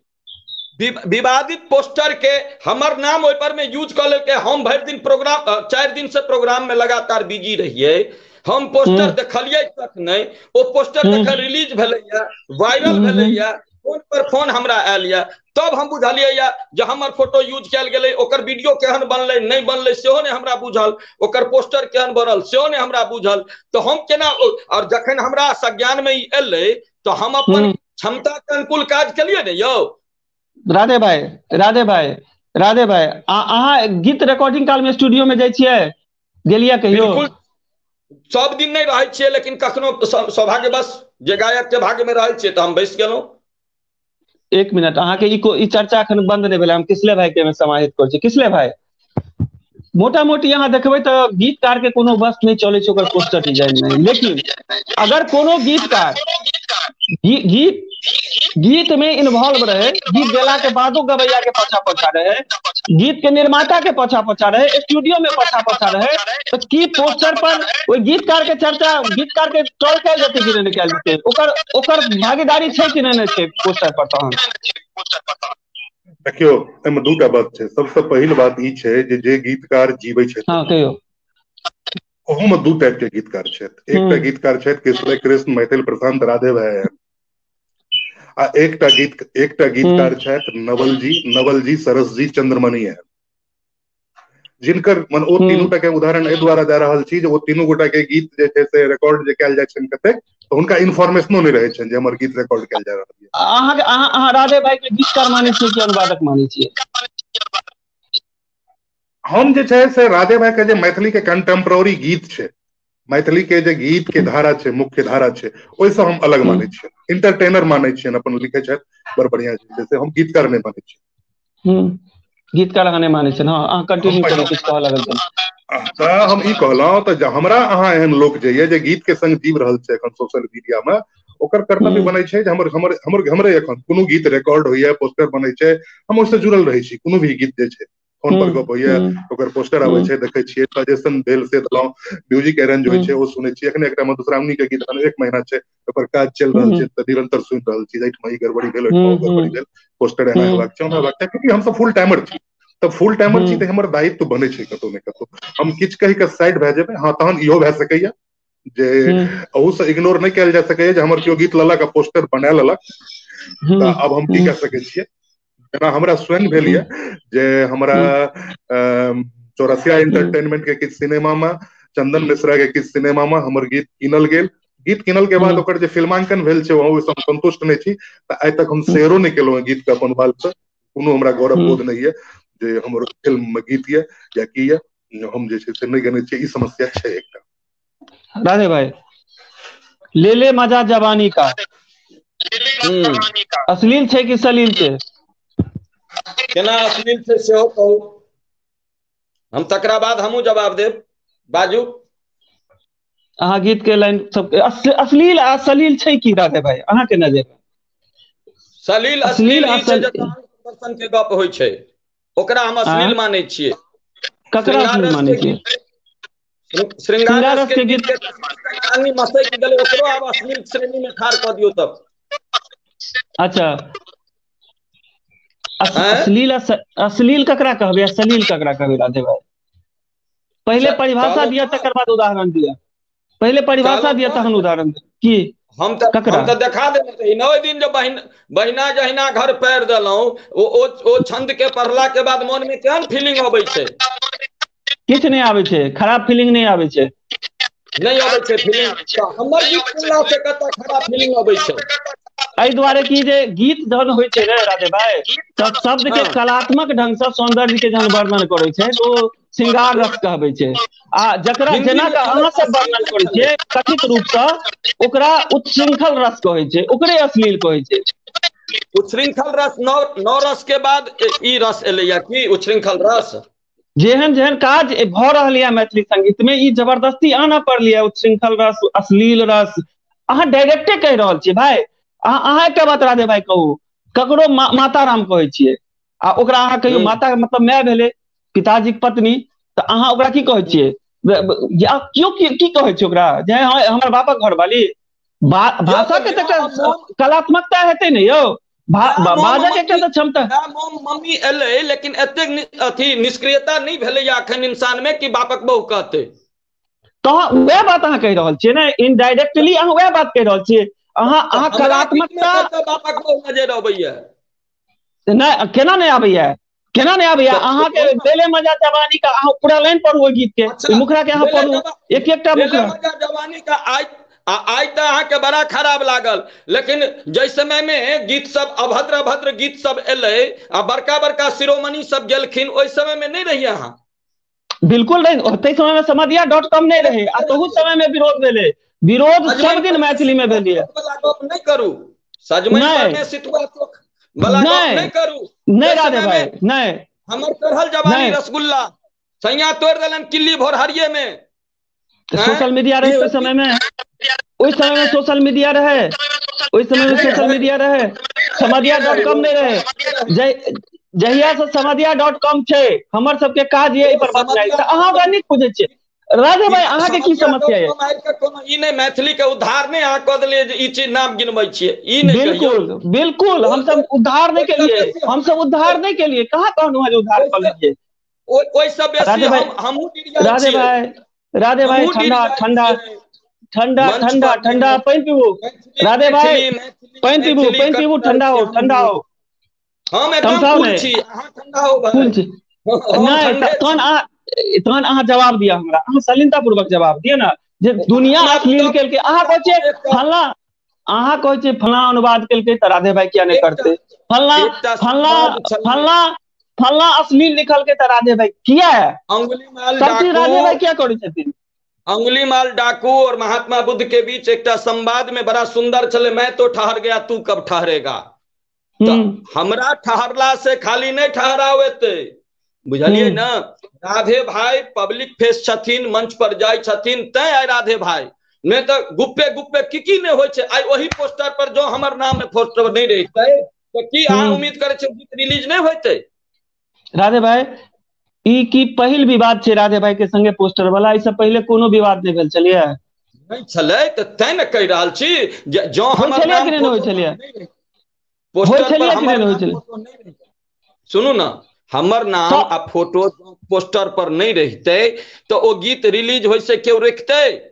Speaker 2: विवादित पोस्टर के हमर नाम ओइ पर में यूज कर लेके। हम भरि दिन प्रोग्राम 4 दिन से प्रोग्राम में लगातार बिजी रहिए। हम पोस्टर देखलिए तक नहीं, ओ पोस्टर जखन रिलीज भेलैया, वायरल भेलैया, फोन पर फोन हमरा आयल या, तब हम बुझलिए या जे हमर फोटो यूज कैल गेलै। ओकर वीडियो केहन बनलै नहीं बनलै सेहो नहीं हमरा बुझल, ओकर पोस्टर केहन बनल सेहो नहीं हमरा बुझल। तो हम केना, और जखन हमरा संज्ञान में ई एलै तो हम अपन क्षमता के अनुकूल काज केलिए ने यौ।
Speaker 1: राधे भाई अहाँ गीत रिकॉर्डिंग काल में स्टूडियो में जाइ छियै? गेलियै कहियो?
Speaker 2: सब दिन नहीं रहे छियै, लेकिन कखनो सौभाग्यवश जे गायक के भाग्य में रहे छियै तो हम बैस गेलहुं।
Speaker 1: एक मिनट, अहाँ के ई चर्चा अखन बंद नहीं भेलै। हम किसले भाई के में समाहित कर छी। किसले भाई मोटा मोटी अहाँ देखबै तो गीतकार के कोनो बस नहीं चले छै ओकर पोस्टर डिजाइन में। लेकिन अगर कोनो गीतकार गीत में इन्वॉल्व रहे, गीत गेला के बादो गवैया के पछा रहे, गीत के निर्माता के पछा रहे, स्टूडियो में पछा रहे, तो की पोस्टर पर ओइ गीतकार के चर्चा, गीतकार के ट्रोल कैल जेतै कि नहीं कैल जेतै? ओकर भागीदारी छै कि नहीं छै पोस्टर पर? तहन
Speaker 3: देखियो, एमे दूटा बात छै। सबसे पहिल बात ई छै जे गीतकार जीवै छै,
Speaker 1: हां कहियो,
Speaker 3: ओहू में दू टाइप के गीतकार छै। एकटा गीतकार छै किशोर कृष्ण, मैथिल प्रशांत, राधे भाई, आ एकटा गीतकार छै नवल जी, सरस जी, चंद्रमणि है, जिनकर मन ओ तीनू टा के उदाहरण एहि दुआरे दे रहल छी जे ओ तीनू गोटा के गीत जे छै से रिकॉर्ड जे कैल जाय छै कते, तो हुनका इन्फॉर्मेशनो नहीं रहे छै जे हमर गीत रिकॉर्ड कैल जा रहल है।
Speaker 1: अहाँ राधे भाई के गीतकार माने छियै कि अनुवादक माने छियै?
Speaker 3: हम जे छै से राधे भाई के जे मैथिली के कंटेम्प्रोरी गीत छै, मैथिली के जे गीत के धारा छै, मुख्य धारा छै, ओइसे हम अलग माने छियै। इंटरटेनर माने छियन, अपन लिखे छथि बड़ बढ़िया छै, जैसे हम गीतकार नहीं माने छी।
Speaker 1: गीतकार अहाँ नहीं माने छियन। हाँ कंटिन्यू करू, किछु कहऽ लगल छल।
Speaker 3: तऽ हम ई कहलहुँ तऽ हमरा अहाँ एहन लोक जे ये जे गीत के संग जीव रहल छै एखन सोशल मीडिया में, ओकर कर्तव्य बनै छै जे हमरे एखन कोनो गीत रिकॉर्ड होइए, पोस्टर बनै छै, हम ओहिसँ जुड़ल रहै छी। कोनो भी गीत जे छै फोन पर गप होइए, ओकर पोस्टर आबै छै, देखै छियै, सजेशन भेल से देलहुँ, म्यूजिक अरेंज होइ छै ओ सुनै छियै। एखने एकटा मधुश्रावणी के गीत 1 महीना छै ओकर काज चलि रहल छै तऽ निरंतर सुनि रहल छी, एहिठमा ई गड़बड़ी भेल, ओहिठमा ओ गड़बड़ी भेल, पोस्टर एना हेबाक छै, ओना हेबाक छै, क्योंकि हम सब फुल टाइमर छी। तऽ फुल टाइमर छी तऽ हमर दायित्व बनै छै कतौ ने कतौ। हम किछु कहि के साइड भए जेबै, हाँ तहन इहो भए सकैया जे अहू से इग्नोर नहीं कयल जा सकैया जे हमर केओ गीत लेलक आ पोस्टर बना लेलक, तऽ आब हम की कह सकै छियै। जेना हमरा स्वयं भेल ये जे हमरा चौरसिया एंटरटेनमेंट के किछु सिनेमा में, चंदन मिश्रा के किछु सिनेमा में हमर गीत कीनल गेल। गीत कीनल के बाद ओकर जे फिल्मांकन भेल छै ओहिसँ हम संतुष्ट नहीं छी, तऽ आइ तक हम शेयरो नहीं केलहुँ है गीत के अपन बाल से। कोनो हमरा गौरव बोध नहीं है जे हमर फिल्म में गीत ये या की ये, हम जे छै से नहीं गने छियै। ई समस्या छै एकटा।
Speaker 1: राधे भाई, ले ले मजा जवानी का अश्लील छै कि सलील छै?
Speaker 2: केना अश्लील छै सेहो कहू, हम तकरा बाद हमहूँ जवाब देब। बाजू।
Speaker 1: अहाँ गीत के लाइन सब अश्लील आ सलील छै की राधे भाई अहाँ के नजर?
Speaker 2: सलील अश्लील ई छै जतऽ प्रदर्शन के गप होइ छै ओकरा हम अश्लील मानै छियै।
Speaker 1: ककरा अश्लील मानै छियै?
Speaker 2: श्रृंगार रस के गीत के मसैक गेलै, ओकरो आब अश्लील श्रेणी में ठाड़ कऽ दियौ तब।
Speaker 1: अच्छा, अश्लील ककरा कहबै, सलील ककरा कहबै राधे भाई? पहले परिभाषा दिया तकर बाद उदाहरण दिया। पहले परिभाषा दिया तहन उदाहरण की?
Speaker 2: हम तऽ देखा देने रही न ओहि दिन जे बहिना जहिना घर पैर देलहुं, ओ छंद के पढ़ला के बाद मन में केहन फीलिंग अबै छै?
Speaker 1: किछु नहीं आबै छै, खराब फीलिंग नहीं आबै छै।
Speaker 2: नहीं अबै छै फीलिंग। हमर गीत सुनला से कतऽ खराब फीलिंग अबै छै?
Speaker 1: एहि दुआरे कि जे गीत जहन होइ छै ने राधे भाई, तऽ शब्द के कलात्मक ढंग से सौंदर्य के जहन वर्णन करै छै तो श्रृंगार रस कहबै छै। आ जकरा जेना के अहाँ सब वर्णन करै छियै कथित रूप से, ओकरा उच्छृंखल रस कहै छै, ओकरे अश्लील कहै छै।
Speaker 2: उच्छृंखल रस नौ रस के बाद ई रस एलैया कि उच्छृंखल रस?
Speaker 1: जेहन जेहन काज भऽ रहल यऽ मैथिली संगीत में, ई जबरदस्ती आनऽ पड़लै उच्छृंखल रस, अश्लील रस। अहाँ डायरेक्टे कहि रहल छियै भाई। अहाँ एकटा बात राधे भाई कहू, ककरो माता राम कहै छियै आ ओकरा अहाँ कहियो माता के मतलब माय भेलै, पिताजी के पत्नी, तऽ अहाँ ओकरा की कहै छियै? क्यों की कहै छै ओकरा? जे हमर बापक घरवाली। भाषा के तऽ कलात्मकता हेतै ने यौ, बाजक एकटा तऽ क्षमता।
Speaker 2: मम्मी एलै लेकिन एतेक अथी निष्क्रियता नहीं भेलैया अखन इंसान में कि बापक बहू कहतै।
Speaker 1: तऽ वएह बात अहाँ कहि रहल छियै ने, इनडायरेक्टली अहाँ वएह बात कहि रहल छियै। अहाँ कलात्मकता
Speaker 2: बापक बहू नजर अबैया
Speaker 1: नहीं, केना नहीं आबैया? केना नहीं आबैया? अहाँ के ले मजा जवानी का अहाँ पूरा लाइन पढ़ू गीत के, मुखरा के अहाँ पढ़ू एक एकटा मुखरा।
Speaker 2: मजा जवानी का आइ तऽ अहाँके बड़ा खराब लागल, लेकिन जै समय में गीत सब अभद्र अभद्र गीत सब एलै आ बड़का बड़का शिरोमणि सब गेलखिन, ओहि समय में नहीं रहिए अहाँ?
Speaker 1: बिल्कुल नहीं, ताहि समय में समधिया.com नहीं रहे आ तहू समय में विरोध भेलै। विरोध सब दिन मैथिली में भेलै।
Speaker 2: नहीं करू, सजमनि पर में सितुआ चोक वाला गप नहीं करू।
Speaker 1: नहीं राधे भाई, नहीं।
Speaker 2: हमर चढ़ल जवानी रसगुल्ला सैया तोड़ देलन किल्ली भोरहरिये में।
Speaker 1: सोशल मीडिया रहे उस समय में, उस समय में सोशल मीडिया रहे, उस समय में सोशल मीडिया रहे, समधिया.com नहीं रहे। जहिया से समधिया.com छै, हमर सबके काज ये पर बतलाई तऽ अहाँ ओकरा नहीं बुझै छियै। राधे भाई अहाँ के की समस्या है?
Speaker 2: ई नहीं मैथिली के उद्धार नहीं अहाँ कह देलियै जे ई चीज नाम गिनबै छियै, ई नहीं
Speaker 1: बिल्कुल बिल्कुल हम सब उद्धार नहीं केलिए, हम सब उद्धार नहीं केलिए, कहाँ कहलहुँ है उद्धार कर लीजिए।
Speaker 2: ओइ सब बेसी हमहू
Speaker 1: राधे भाई ठंडा ठंडा ठंडा ठंडा ठंडा पानी पीबू। राधे भाई पानी पीबू, ठंडा हो ठंडा हो।
Speaker 2: हम एकदम कूल छी, अहाँ ठंडा हो भाई।
Speaker 1: नहीं तहन अहाँ जवाब दिया हमरा, अहाँ सलीलता पूर्वक जवाब दिया ना जे दुनिया अश्लील केलकै, अहाँ कहै छियै फल्ला, अहाँ कहै छियै फल्ला अनुवाद केलकै तऽ राधे भाई किया नहीं करते? फल्ला फल्ला फल्ला फल्ला अश्लील लिखलकै तऽ राधे भाई किया है?
Speaker 2: अंगुली माल
Speaker 1: सब चीज राधे भाई क्या करै छथिन?
Speaker 2: अंगुलीमाल डाकू और महात्मा बुद्ध के बीच एक संवाद में बड़ा सुंदर चले, मैं तो ठहर गया तू कब ठहरेगा। तो हमरा ठहरला से खाली नहीं ठहरावे, बुझलिए ना। राधे भाई पब्लिक फेस छथिन, मंच पर जाय छथिन, तै आय राधे भाई, नहीं तो गुप्पे गुप्पे की नहीं होय छै। आय वही पोस्टर पर जो हमर नाम में पोस्टर नहीं रहते तो की अहाँ उम्मीद करे छै गीत रिलीज नहीं होते।
Speaker 1: राधे भाई ई की पहिल विवाद छै राधे भाई के संगे पोस्टर वाला, इससे पहले कोनो विवाद नहीं भेल छलिए।
Speaker 2: नहीं छले तो तै न कहि रहल छी जो हमर नाम पोस्टर पर हमर नाम फोटो नहीं रहते, सुनू ना, हमर नाम आ फोटो पोस्टर पर नहीं रहते तो वो गीत रिलीज होय से क्यों रखते।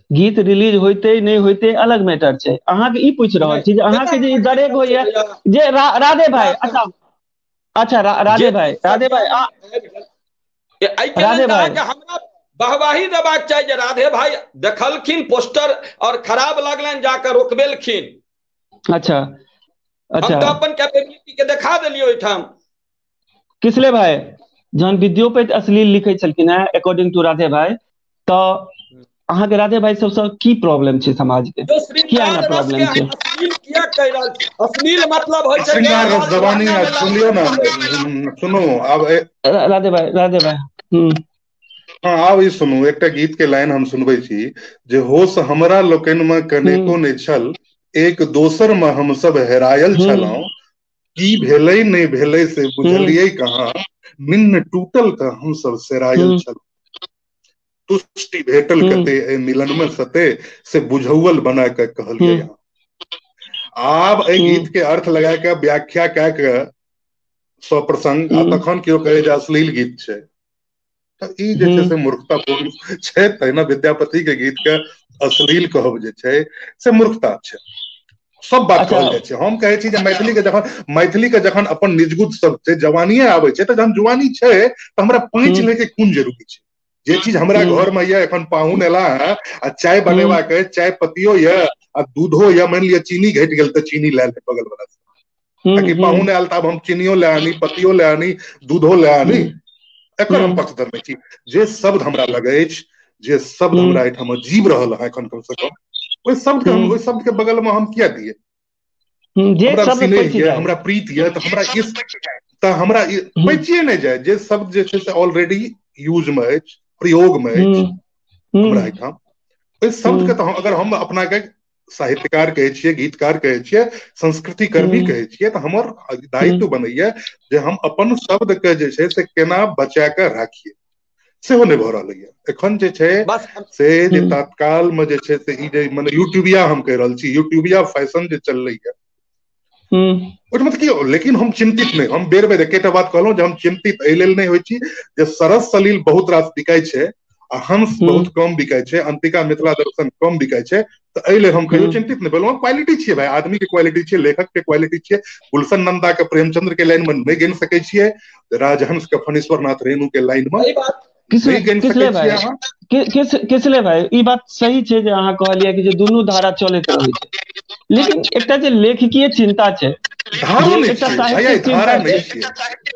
Speaker 1: गीत रिलीज होते नहीं होते अलग मैटर छै। अहाँ के ई पूछ रहल छी जे अहाँ के जे दरेक होइए जे राधे भाई, अच्छा राधे भाई राधे भाई
Speaker 2: हमरा वाहवाही देबाक चाहिए। राधे भाई देखलखिन पोस्टर और खराब लगलन, जाकर रोकबेलखिन।
Speaker 1: अच्छा
Speaker 2: हम तो अपन कैपेबिलिटी के दिखा देलिए ओइठाम।
Speaker 1: किसले भाई जहन वीडियो पे अश्लील लिखे छलखिन है अकॉर्डिंग टू राधे भाई, तो अहाँ के राधे भाई सबसे की प्रॉब्लम छै समाज के, क्या ना प्रॉब्लम छै।
Speaker 2: अश्लील किया कह रहल छी, अश्लील मतलब होय छै
Speaker 3: श्रृंगार रस जवानी। सुनियो ना, सुनो आब
Speaker 1: राधे भाई
Speaker 3: हाँ आब ई सुनू, एकटा गीत के लाइन हम सुनबै छी जे होश हमरा लोकनि में कनेको नहि छल, एक दोसर में हम सब हेरायल छलहुं, की भेलै नहीं भेलै से बुझलियै कहाँ, निन्न टूटल का हम सब सेरायल छलहुं, तुष्टि भेटल कते मिलन में सते से बुझौल बना के कहलिए यहाँ। आब एहि गीत के अर्थ लगा के व्याख्या कए के स्वप्रसंग आ तखन केओ कहे जे अश्लील गीत छै, तो ई जे छै से मूर्खतापूर्ण छै। तहिना विद्यापति के गीत के अश्लील कहब जे छै से मूर्खता छै। सब बात कहल जाय छै। हम कहे छी जे मैथिली के जखन अपन निजगुत सब छै, जवानिये आबै छै, तो जखन जुआनी छै तो हमरा पैंच ले के कोन जरूरी छै। जे चीज हमरा घर में ये, एखन पाहुन एला है आ चाय बनेवा के, चाय पत्तियो ये आ दूधो ये, मान लिया चीनी घट गेल तो चीनी ले ले बगल वाला से, ताकि पाहुन आयल तब हम चीनियो ले आनी, पत्तियो ले आनी, दूधो ले आनी, एकर हम पक्षधर नहीं छी। जे शब्द हमरा लगे, जे शब्द हमरा एठाम जीव रहल है एखन कम से कम, ओइ शब्द के बगल में हम किया दिए। हमरा स्नेह ये, हमरा प्रीत ये, तो हमरा इस तो हमरा बचिए नहीं जाए। जे शब्द जे छै से ऑलरेडी यूज में है, प्रयोग में है हमरा एठाम, ओइ शब्द के तो अगर हम अपना के साहित्यकार कहे छिए, गीतकार कहे छिए, संस्कृति कर्मी कहे छिए, तो हमर दायित्व बनैया जे हम अपन शब्द के जे छै से केना बचा के राखिए, सेहो नहीं भ रहल है। एखन जे छै से जे तत्काल में जे छै से ई जे माने यूट्यूबिया हम कह रहल छी, यूट्यूबिया फैशन जे चल रही है मतलब की, लेकिन हम चिंतित नहीं, हम बेर बेर एकेटा बात कहलहुं जे हम चिंतित एहि लेल नहीं होइ छी जे सरस सलील बहुत रास बिकाय छै आ हंस बहुत कम बिकाय छै, अंतिका मिथिला दर्शन कम बिकाय छै, तो एहि लेल हम कहियो चिंतित नहीं भेलहुं। क्वालिटी छियै भाई, आदमी के क्वालिटी छियै, लेखक के क्वालिटी छियै। गुलशन नंदा के प्रेमचंद्र के लाइन में नहीं गिन सकै छियै, राजहंस के फणीश्वर नाथ रेणु के लाइन में
Speaker 1: किसले भाई ई बात सही छै जे अहाँ कहलियै कि जे दुनू धारा चलैत रहै छै, लेकिन एकटा जे लेखकीय चिंता छै,
Speaker 3: धारा नहीं छियै भैया, धारा नहीं छियै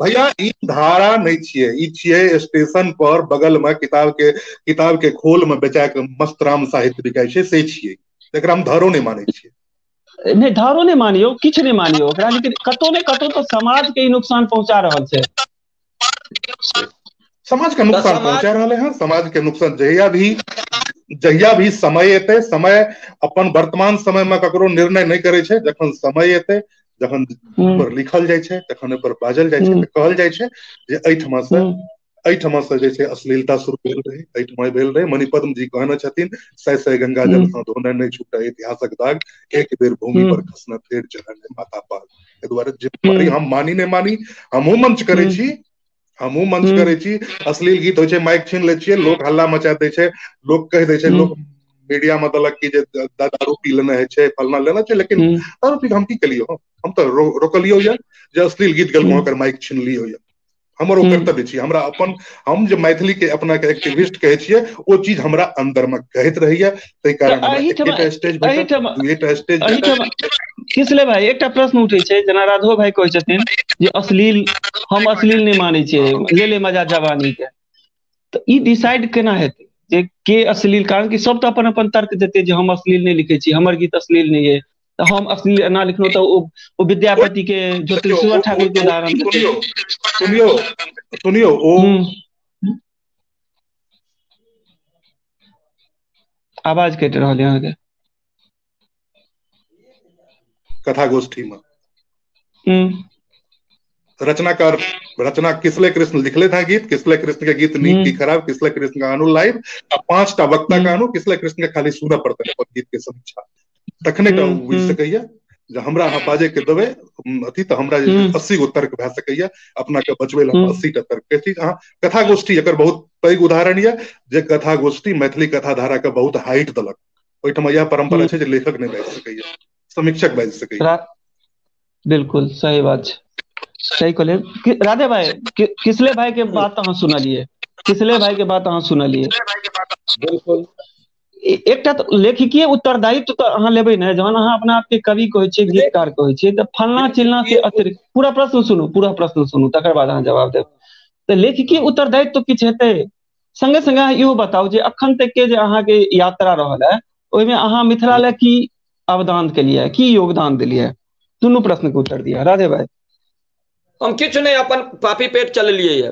Speaker 3: भैया, ई धारा नहीं छियै, ई छियै स्टेशन पर बगल में किताब के खोल में बेचा के मस्त राम साहित्य बिकाय छै, से छियै, एकरा हम धारो नहीं मानै छियै।
Speaker 1: नहीं धारो नहीं मानियो, किछ नहीं मानियो ओकरा, लेकिन कतौ ने कतौ तो समाज के नुकसान पहुंचा रहल छै।
Speaker 3: समाज के नुकसान पहुंचा रहा है। समाज के नुकसान जहिया भी समय एते, समय अपन वर्तमान समय में ककरो निर्णय नहीं करे छै, जखन समय एते, जखन पर लिखल जाय छै, तखन पर बाजल जाय छै, कहल जाय छै जे एहिठमा से जे छै अश्लीलता शुरू भेल रहे, एहिठमा भेल रहे। मणिपद्म जी कहने छथिन, सै गंगा जल सँ धोने नहीं छूटे इतिहासक दाग, एक बेर भूमि पर खसना फेर चढ़ने माता पाग। एहि दुआरे जे हम मानी नहीं मानी, हमहू मंच करे छी, हमहू मंच करे छी। अश्लील गीत होइ छै, माइक छीन ले छियै, लोग हल्ला मचा दै छै, लोग कह दै छै, लोग मीडिया में देलक कि जे दारू पी लेना है छै, फलना लेना छै, लेकिन दारू पी हम की कलियो, हम तो रोकलियो या जे अश्लील गीत गेल ओकर माइक छीन लियो या, हमर ओ कर्तव्य छी। हमरा अपन, हम जे मैथिली के अपना के एक्टिविस्ट कहे छियै, ओ चीज हमरा अंदर में कहत रहिए, तै कारण एकटा स्टेज
Speaker 1: किसले भाई एकटा प्रश्न उठे छै, जेना राघव भाई कहै छथिन जे अश्लील, हम अश्लील नहीं माने छियै, ले मजा जवानी के, तो ई डिसाइड केना हेतै जे के अश्लील, कारण कि सब तो अपन अपन तर्क देते जे हम अश्लील नहीं लिखे छी, हमर गीत अश्लील नहीं है, तो हम अश्लील ना लिखलो तो वो विद्यापति के ज्योतिषवर ठाकुर के उदाहरण देते।
Speaker 3: सुनियो सुनियो ओ
Speaker 1: आवाज कट रहा है यहाँ के
Speaker 3: कथा गोष्ठी में रचनाकार रचना किसले कृष्ण लिखले था गीत, किसले कृष्ण के गीत नीक की खराब, किसले कृष्ण का अनु लाइव, 5टा वक्ता का अनु, किसले कृष्ण के खाली सुना पड़ता है गीत के समीक्षा तखने का बुझ सकैया जे हमरा अहाँ बाजे के देबे अथी तो हमरा 80 गो तर्क भए सकैया, अपना के बचबे ला 80 टा तर्क के अहाँ कथा गोष्ठी एकर बहुत पैघ उदाहरण ये जे कथा गोष्ठी मैथिली कथा धारा के बहुत हाइट देलक। ओइठमा यह परंपरा छै जे लेखक नहीं बाजि सकैया, समीक्षक बाजि सकैया।
Speaker 1: बिल्कुल सही बात छै, सही कहलिए राधे भाई। किसले भाई के बात अहाँ सुनलिए, किसले भाई के बात अहाँ सुनलिए।
Speaker 2: बिल्कुल
Speaker 1: एकटा तो लेखकीय उत्तरदायित्व तो अहाँ लेबै ने, जहन अहाँ अपना आप के कवि कहै छियै, गीतकार कहै छियै, तऽ फलना चिलना से अतिरिक्त पूरा प्रश्न सुनू तकर बाद अहाँ जवाब देब। तऽ लेखकीय उत्तरदायित्व तो किछु हेतै, संगे संगे अहाँ इहो बताउ जे अखन तक के जे अहाँ के यात्रा रहल है ओहिमे अहाँ मिथिला लए की अवदान केलिए, की योगदान देलिए, दुनू प्रश्न के उत्तर दिया राधे भाई।
Speaker 2: हम किछु नहीं अपन पापी पेट चललिए है,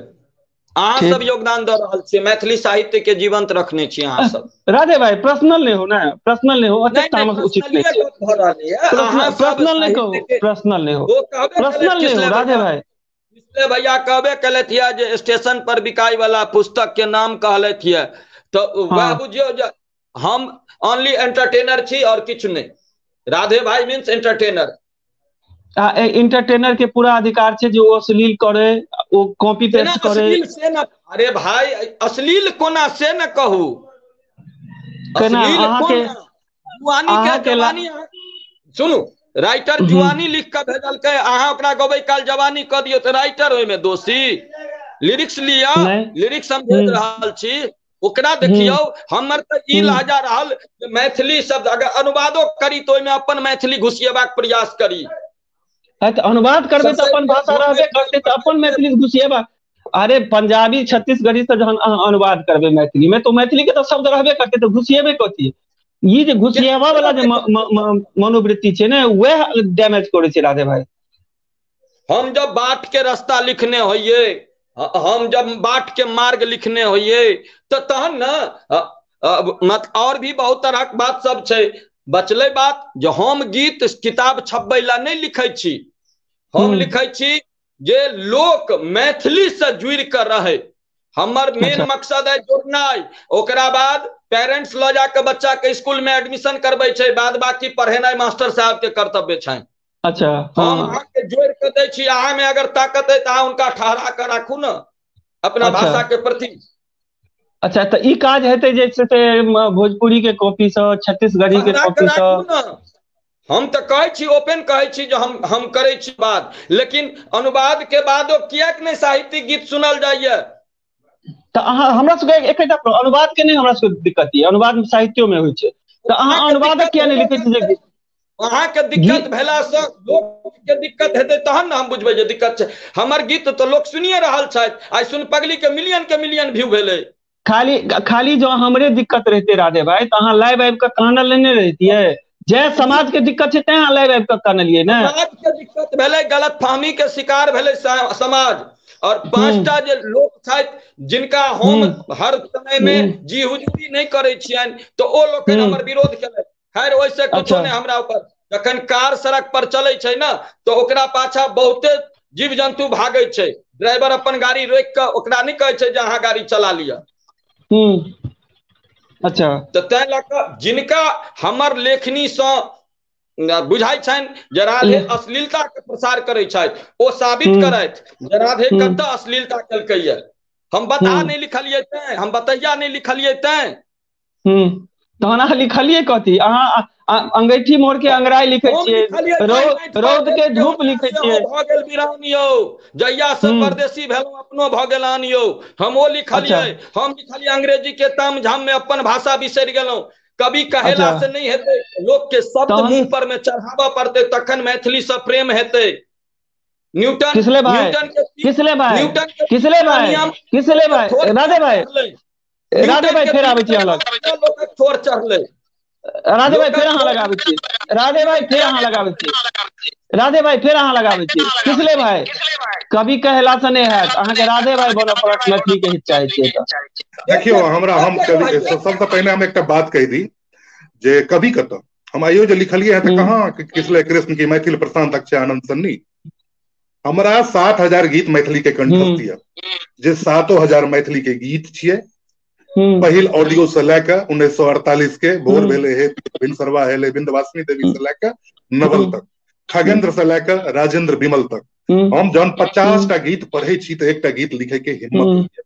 Speaker 2: अहाँ सब योगदान दे रहल छियै, मैथिली साहित्य के जीवंत रखने छी अहाँ सब।
Speaker 1: राधे भाई पर्सनल नहीं हो ना, पर्सनल नहीं हो, अच्छा तामस उचित नहीं है, पर्सनल नहीं कहो, पर्सनल नहीं हो, पर्सनल नहीं हो राधे भाई।
Speaker 2: इसलिए भैया कहबे कलैथ है जे स्टेशन पर बिकाई वाला पुस्तक के नाम कहलैथ है, तो वह बुझियो जे हम ओनली एंटरटेनर छी और किछु नहीं। राधे भाई मीन्स एंटरटेनर।
Speaker 1: इंटरटेनर के पूरा अधिकार है जो अश्लील करे, वो कॉपी पेस्ट करे।
Speaker 2: से न, अरे भाई अश्लील कोना से न कहू, जवानी सुनू, राइटर जुआनी लिख के भेजल के अहाँ ओकरा गबै काल जवानी कह दियौ तो राइटर ओहिमे दोषी। लिरिक्स लिया, लिरिक्स हम भेज रहल छी ओकरा देखियौ। हमर तो ई लहजा रहल मैथिली शब्द अगर अनुवादो करी तो ओहिमे अपन मैथिली घुसिएबाक प्रयास करी।
Speaker 1: अनुवाद करबे तो अपन भाषा रहबे करते तो अपन मैथिली घुसिएबा। अरे पंजाबी छत्तीसगढ़ी से जहन अनुवाद करबे मैथिली में तो मैथिली के तो शब्द रहबे करते तो घुसिएबे कथी। ये जो घुसियावा वाला जो मनोवृत्ति है ना वह डैमेज करे छे राधे भाई।
Speaker 2: हम जब बाट के रास्ता लिखने होइए, हम जब बाट के मार्ग लिखने होइए तो तहन न और भी बहुत तरह के बात सब छे। बचले बात जो हम गीत किताब छपबै ला नहीं लिखै छी, हम लिखै छी जे लोक मैथिली से जुड़ कर रहे। हमर मेन मकसद है जुड़नाई। ओकरा बाद पेरेंट्स ल जाके बच्चा के स्कूल में एडमिशन करबै छै, बाद बाकी पढ़ेनाई मास्टर साहब के कर्तव्य छै।
Speaker 1: अच्छा
Speaker 2: हम अहाँ के जोड़ के दै छी, अहाँ में अगर ताकत है तो अहाँ उनका ठहरा कर राखू न अपना भाषा के प्रति।
Speaker 1: अच्छा तो ई काज हेतै जैसे भोजपुरी के कॉपी से, छत्तीसगढ़ी के कॉपी से।
Speaker 2: हम तो कहै छी, ओपन कहै छी जो हम करै छी बात, लेकिन अनुवाद के बादो कियाक नहीं साहित्यिक गीत सुनल जाइए।
Speaker 1: तो अहाँ हमरा सबके एकटा अनुवाद के नहीं हमरा सबके दिक्कत है, अनुवाद साहित्यों में होइ छै तो अहाँ अनुवाद किया नहीं लिखै छी।
Speaker 2: अहाँ के दिक्कत भेला से लोक के दिक्कत हेतै तहन न हम बुझबै जे दिक्कत छै। हमर गीत तो लोक सुनिए रहल छथि, आइ सुन पगली के मिलियन व्यू भेलै।
Speaker 1: खाली जो हमरे दिक्कत रहते राधे भाई तो अहाँ लाइव आबि के कानल लेने रहतिये। जय समाज के दिक्कत है तैं लाइव आबि के कानलिए ना।
Speaker 2: समाज के दिक्कत भेलै, गलत फहमी के शिकार भेलै समाज। और 5टा जे लोक छथि जिनका हम हर समय में जी हुजूरी नहीं करे छियन तो ओ लोक हमर विरोध केलक। खैर ओइसे कुछो नहीं हमरा ऊपर। जखन कार सड़क पर चलै छै ना तो ओकरा पाछा बहुते जीव जंतु भागै छै। ड्राइवर अपन गाड़ी रोक के ओकरा नहीं कहै छै जे अहाँ गाड़ी चला लिया।
Speaker 1: अच्छा
Speaker 2: तो तै लऽ जिनका हमर लेखनी से बुझाई छन जे राधे अश्लीलता के प्रसार करे छथि, ओ साबित करैथ जे राधे कत अश्लीलता केलकै ये। हम बता नहीं लिखलिए तैं, हम बतैया नहीं लिखलिए तैं।
Speaker 1: तहन अहाँ लिखलिए कथी? अहाँ अंगैठी मोड़ के अंगराई लिखै छियै, रौद के धूप लिखै छियै।
Speaker 2: भ गेल बिरान यौ, जहिया से परदेसी भेलौ अपनो भ गेल आन यौ। हम ओ लिखलिए, हम लिखलिए अंग्रेजी के ताम झाम में अपन भाषा बिसरि गेलौ। कभी कहेला से नहीं हेतै, लोक के शब्द मुंह पर में चढ़ावा पड़तै तखन मैथिली से प्रेम हेतै। न्यूटन
Speaker 1: किसले भाई राधे भाई राधे भाई फेर आबै छी अहाँ लग,
Speaker 2: लोकक ठोर चढ़ले,
Speaker 1: राधे भाई फेर अहाँ लगाबै छी, राधे भाई फेर अहाँ लगाबै छी, राधे भाई फेर अहाँ लगाबै छी, किसले भाई कभी कहला से नहीं हैत, अहाँ के राधे भाई बनऽ पड़त मैथिली के हित चाहै छियै तऽ।
Speaker 3: देखियो हमरा हम कभी सबसे पहले हम एकटा बात कहि दी जे कभी कत हम आइयो जे लिखलिए है त कहाँ किसले कृष्ण की मैथिल प्रशांत अक्षय आनंद सन्नी, हमरा 7,000 गीत मैथिली के कंठस्थ यऽ, जे 7,000 मैथिली के गीत छियै। पहिल ऑडियो से लेके 1948 के भोर भेले हे बिन सरवा हेले बिंदवासिनी देवी से लेके नवल तक, खगेंद्र से लेके राजेंद्र विमल तक, हम जहन 50 टा गीत पढ़े छी तो एकटा गीत लिखे के हिम्मत होइए।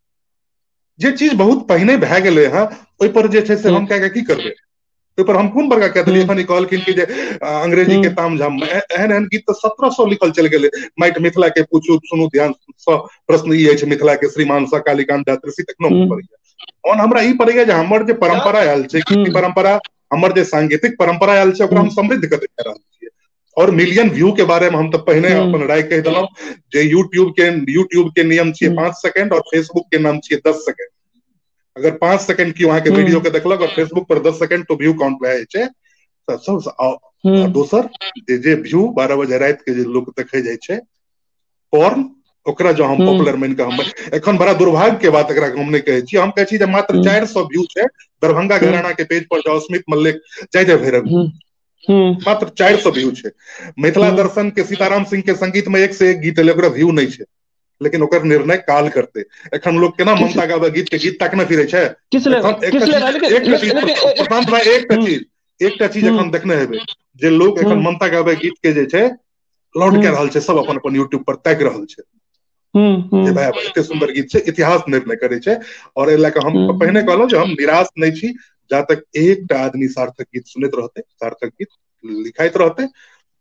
Speaker 3: जे चीज बहुत पहिने भए गेलै हँ ओहि पर जे छै से हम कह के की करबै, ओहि पर हम कोन बड़का कह देलियै। एखन कहलखिन कि जे अंग्रेजी के तामझाम में एहन एहन गीत तो 1700 लिखल चल गेलै। माटि मिथिला के पूछू सुनू ध्यान सँ प्रश्न ई अछि मिथिला के श्रीमान सा कालिकांत दातृषि तखनो पड़ैया। और हमरा ई पड़ैया जे हमर जे परंपरा आयल छै, गीत परंपरा, हमर जे सांगीतिक परंपरा आयल छै ओकरा हम समृद्ध करैत जा रहल छियै। और मिलियन व्यू के बारे में हम तो पहले अपन राय कह दिलौं जे यूट्यूब के नियम छियै 5 सेकंड और फेसबुक के नाम छियै 10 सेकंड। अगर 5 सेकंड की वहां के वीडियो के देखलक और फेसबुक पर 10 सेकंड तो व्यू काउंट भए छै। दोसर जे व्यू 12 बजे रात के जे लोग देखे जाय छै पॉर्न, ओकरा जो हम पॉपुलर मान के हम एखन बड़ा दुर्भाग्य के बात एकरा हम नहीं कहे छी, हम कहे छी जे मात्र 400 व्यू छै। दरभंगा घराना के पेज पर जाओ, स्मित मल्लिक, जय जय भैरव, मात्र 400 व्यू छै। मिथिला दर्शन के सीताराम सिंह के संगीत में 1 से 1 गीत एले, ओकरा व्यू नहीं छै, लेकिन ओकर निर्णय काल करते। एखन लोग केना ममता गावे गीत के गीत तक न फिरे छै। प्रशांत भाई एकटा चीज एखन देखने हेबै जे लोग एखन ममता गावे गीत के जे छै लॉन्च कए रहल छै, सब अपन अपन यूट्यूब पर ताकि रहल छै जे भाई एते सुंदर गीत छै, इतिहास निर्णय करे छै। और एहि लए कऽ हम पहिने कहलहुँ जे हम निराश नहीं छी जा तक एकटा आदमी सार्थक गीत सुनैत रहते, सार्थक गीत लिखाइत रहते,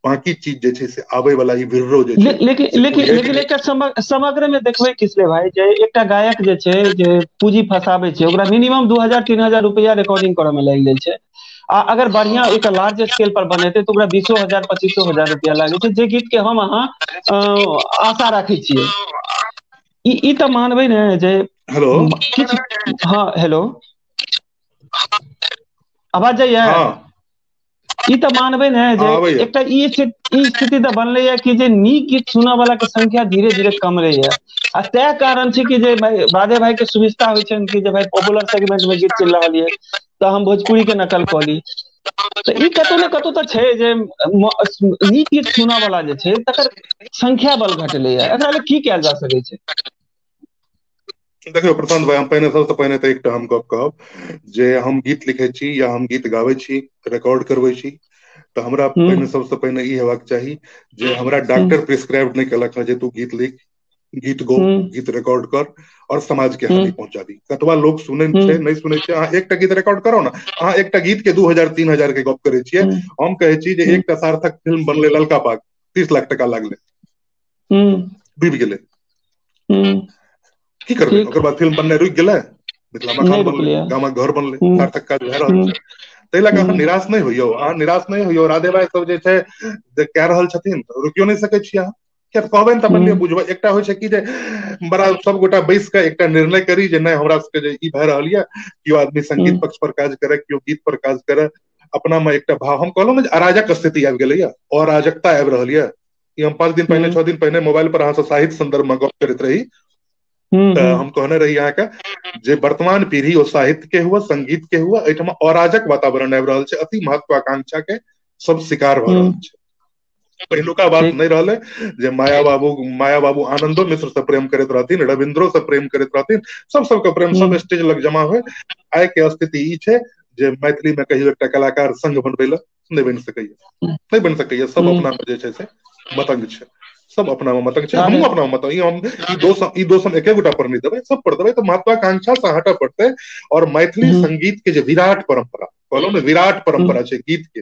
Speaker 3: बाकी चीज जे छै से आबै वाला ई विर्रो जे छै।
Speaker 1: लेकिन एकटा समग्र में देखबै किसले भाई जे एकटा गायक जे छै जे पूंजी फंसाबै छै ओकरा मिनिमम 2,000-3,000 रुपया रिकॉर्डिंग करऽ में लागि जाइ छै। आ अगर बढ़िया एक लार्ज स्केल पर बनेते तो ओकरा 20,000-25,000 रुपया लागे छै, जे गीत के हम अहाँ आशा राखै छियै। ई तऽ मानबै ने जे
Speaker 3: हेलो
Speaker 1: किछ, हाँ हेलो आवाज जाइए? ई तऽ मानबै ने जे एकटा ई स्थिति तऽ बनलै है कि जे नीक गीत सुनऽ वाला के संख्या धीरे धीरे कम रही है। आ तै कारण छै कि जे राधे भाई के सुविस्ता होइ छनि कि जे भाई पॉपुलर सेगमेंट में गीत चलि रहल है तऽ हम भोजपुरी के नकल कऽ ली। तऽ ई कतौ ने कतौ तऽ छै जे नीक गीत सुनऽ वाला जे छै तकर संख्या बल घटलै है, एकरा लेल की कयल जा सकै छै?
Speaker 3: देखियो प्रशांत भाई, हम पहिने सबसे पहिने तऽ एकटा हम गप कहब जे हम गीत लिखे छी या हम गीत गाबै छी, रिकॉर्ड करबै छी तऽ हमरा पहिने सबसे पहिने ई हेबाक चाही जे हमरा डॉक्टर प्रिस्क्राइब नहीं केलक है जे तू गीत लिख, गीत गो, गीत रिकॉर्ड कर और समाज के हानि पहुंचाबी। कतबा लोग सुनै छै नहीं सुनै छै, अहाँ एकटा गीत रिकॉर्ड करो ना, अहाँ एकटा गीत के 2,000-3,000 के गप करे छियै। हम कहे छी जे एकटा सार्थक फिल्म बनले ललका बाग, 30 लाख टका लागले, डूबि गेलै, की करबै? ओकर बाद फिल्म बननाइ रुकि गेलै, मिथिला मखान बनलै, गामक घर बनलै, सार्थक काज भए रहल छै। ताहि लए कऽ अहाँ निराश नहीं होइयौ, अहाँ निराश नहीं होइयौ। राधे भाई सब जे छै जे कए रहल छथिन तऽ रुकियो नहीं सकै छी अहाँ, किया कहबै तऽ मानि लिअ बुझबै। एकटा होइ छै कि जे बड़ा सब गोटा बैस कऽ एकटा निर्णय करी जे नहीं हमरा सबके जे ई भए रहल यऽ, केओ आदमी संगीत पक्ष पर काज करे, केओ गीत पर काज करे, अपना में एकटा भाव, हम कहलहुँ ने अराजक स्थिति आबि गेलै, अराजकता आबि रहल यऽ। ई हम 5 दिन पहिने 6 दिन पहिने मोबाइल पर अहाँ से साहित्य संदर्भ में गप करैत रही तऽ हम कहने रही अहाँके जे वर्तमान पीढ़ी ओ साहित्य के हुआ, संगीत के हुआ, एहिठाम अराजक वातावरण आबि रहल छै, अति महत्वाकांक्षा के सब शिकार भऽ रहल छै। पहिलुका बात नहीं रहले जे माया बाबू आनंदो मिश्र से प्रेम करैत रहथिन, रविंद्रो से प्रेम करैत रहथिन, सबके प्रेम सब स्टेज लग जमा हुए। आइ के स्थिति ई छै जे मैथिली में कहियो एकटा कलाकार संघ बनबै लए नहीं बनि सकैया, नहीं बनि सकैया। सब अपना में जे छै से मतंग छै, सब अपना में मतंग छै, हमहूँ अपना में मतंग। ई दोष हम एके गोटा पर नहीं देबै, सब पर देबै तऽ महत्वाकांक्षा से हटऽ पड़तै। और मैथिली संगीत के जे विराट परंपरा कहलहुँ ने, विराट परंपरा छै गीत के,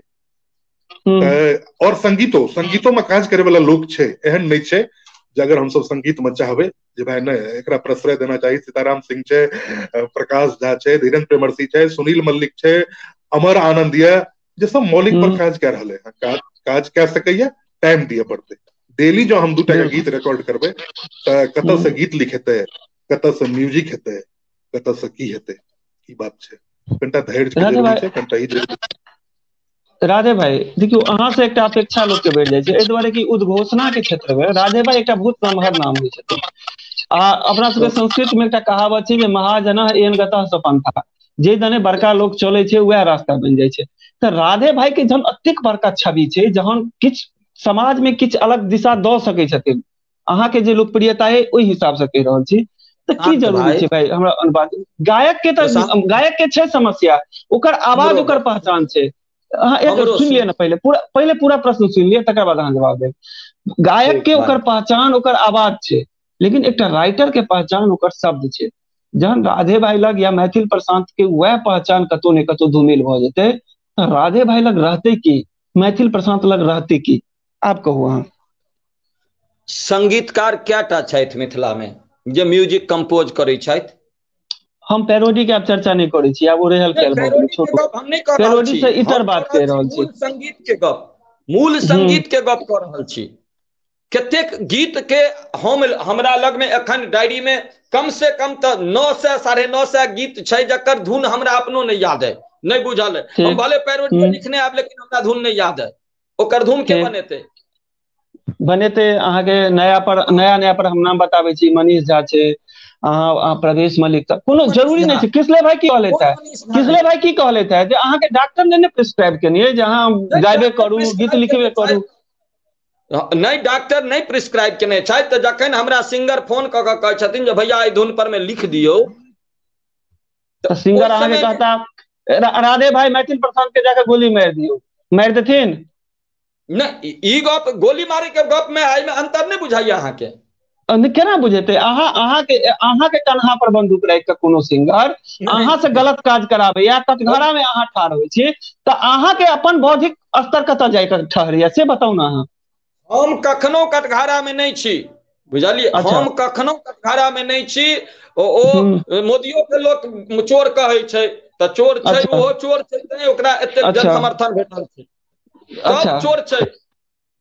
Speaker 3: और संगीतो में काज करे वाला लोग छै, एहन नहीं छै जे अगर हम सब संगीत में चाहबै जे भाई नहीं एकरा प्रश्रय देना चाही। सीताराम सिंह छै, प्रकाश झा छै, धीरेन्द्र प्रेमरसी छै, सुनील मल्लिक छै, अमर आनंद ये, जे सब मौलिक पर काज कए रहले हैं, काज कए सकैया, टाइम दिए पड़तै। डेली जो हम 2 टा गीत रिकॉर्ड करबै तऽ कतऽ से गीत लिखेतै, कतऽ से म्यूजिक हेतै, कतऽ से की हेतै? ई बात छै, कनिटा धैर्य के
Speaker 1: राधे
Speaker 3: जरूरी
Speaker 1: भाई
Speaker 3: छै, कनिटा ई जरूरी।
Speaker 1: राधे भाई देखियो, अहाँ से एकटा अपेक्षा लोग के बढ़ जाय छै, एहि दुआरे कि उद्घोषणा के क्षेत्र में राधे भाई एकटा बहुत नमहर नाम होइ छथिन। अपना सबके संस्कृत में एकटा कहावत छै जे महाजनः एन गतः स पंथा, जे दने बड़का लोग चले छै वएह रास्ता बन जाय छै। तऽ राधे भाई के जहन अतेक बड़का छवि छै, जहन किछ समाज में किछ अलग दिशा दऽ सकै छथिन, अहाँ के जे लोकप्रियता है ओहि हिसाब से कहि रहल छी, तऽ की जरूरी छै भाई हमरा अनुवाद? गायक के तऽ गायक के छै समस्या, ओकर आवाज ओकर पहचान छै। अहाँ एक सुन लिअ ना, पहले पूरा प्रश्न सुन लिअ, तकर बाद अहाँ जवाब देब। गायक के ओकर पहचान ओकर आवाज छै, लेकिन एकटा राइटर के पहचान ओकर शब्द छै। जहन राधे भाई लग या मैथिल प्रशांत के वह पहचान कतौ ने कतौ धूमिल भ जेतै, तऽ राधे भाई लग रहते की, मैथिल प्रशांत लग रहते की? आप कहू अहाँ।
Speaker 2: संगीतकार कएटा छथि मिथिला में जे म्यूजिक कंपोज करै छथि?
Speaker 1: हम पैरोडी के आप चर्चा नहीं करै छी, आब ओ रहल खेल भऽ गेलै, छोड़ू।
Speaker 2: हम नहीं कर रहल
Speaker 1: पैरोडी
Speaker 2: छी,
Speaker 1: से इतर बात कह रहल छी,
Speaker 2: मूल संगीत के गप, मूल संगीत के गप कह रहल छी। कतेक गीत के हमरा लग में एखन डायरी में कम से कम तो 900 950 गीत छै जकर धुन हमरा अपनो नहीं याद है, नहीं बुझल है। हम भले पैरोडी लिखने आब, लेकिन हमरा धुन नहीं याद है। ओकर धुन के बनेते
Speaker 1: अहाँ के नया पर हम नाम बताबै छी, मनीष झा छै, अहाँ प्रवेश मलिक, कोनो जरूरी नहीं छै। किसले भाई की कह लेता है, किसले भाई की कह लेता है जे अहाँ के डॉक्टर ने प्रिस्क्राइब केने जे अहाँ गायबे करू, गीत लिखबे करू?
Speaker 2: नहीं, डॉक्टर नहीं प्रिस्क्राइब केने छथि। तऽ जखन हमरा सिंगर फोन कऽ कऽ कहै छथिन जे भैया एहि धुन पर में लिख दियौ,
Speaker 1: तऽ सिंगर अहाँ के कहता राधे भाई मैथिल प्रशांत के जाकर गोली मार दियौ, मार देथिन?
Speaker 2: नहीं, ई गप गोली मारे के गप में आई में अंतर नहीं बुझाइया अहाँ के?
Speaker 1: केना बुझेते? अहाँ के कन्हा पर बंदूक राखि के कोनो सिंगर अहाँ से गलत काज कराबे या कटघरा में अहाँ ठाढ़ होइ छी, तऽ अहाँ के अपन बौद्धिक स्तर कतऽ जाय के ठहरैया से बताउ ना अहाँ।
Speaker 2: हम कखनो कटघरा में नहीं छी, बुझलिए? हम कखनो कटघरा में नहीं छी। ओ मोदियो के लोक चोर कहै छै, तऽ चोर छै, ओहो चोर छै, तैं ओकरा एते जन समर्थन भेटल छै। सब चोर छै,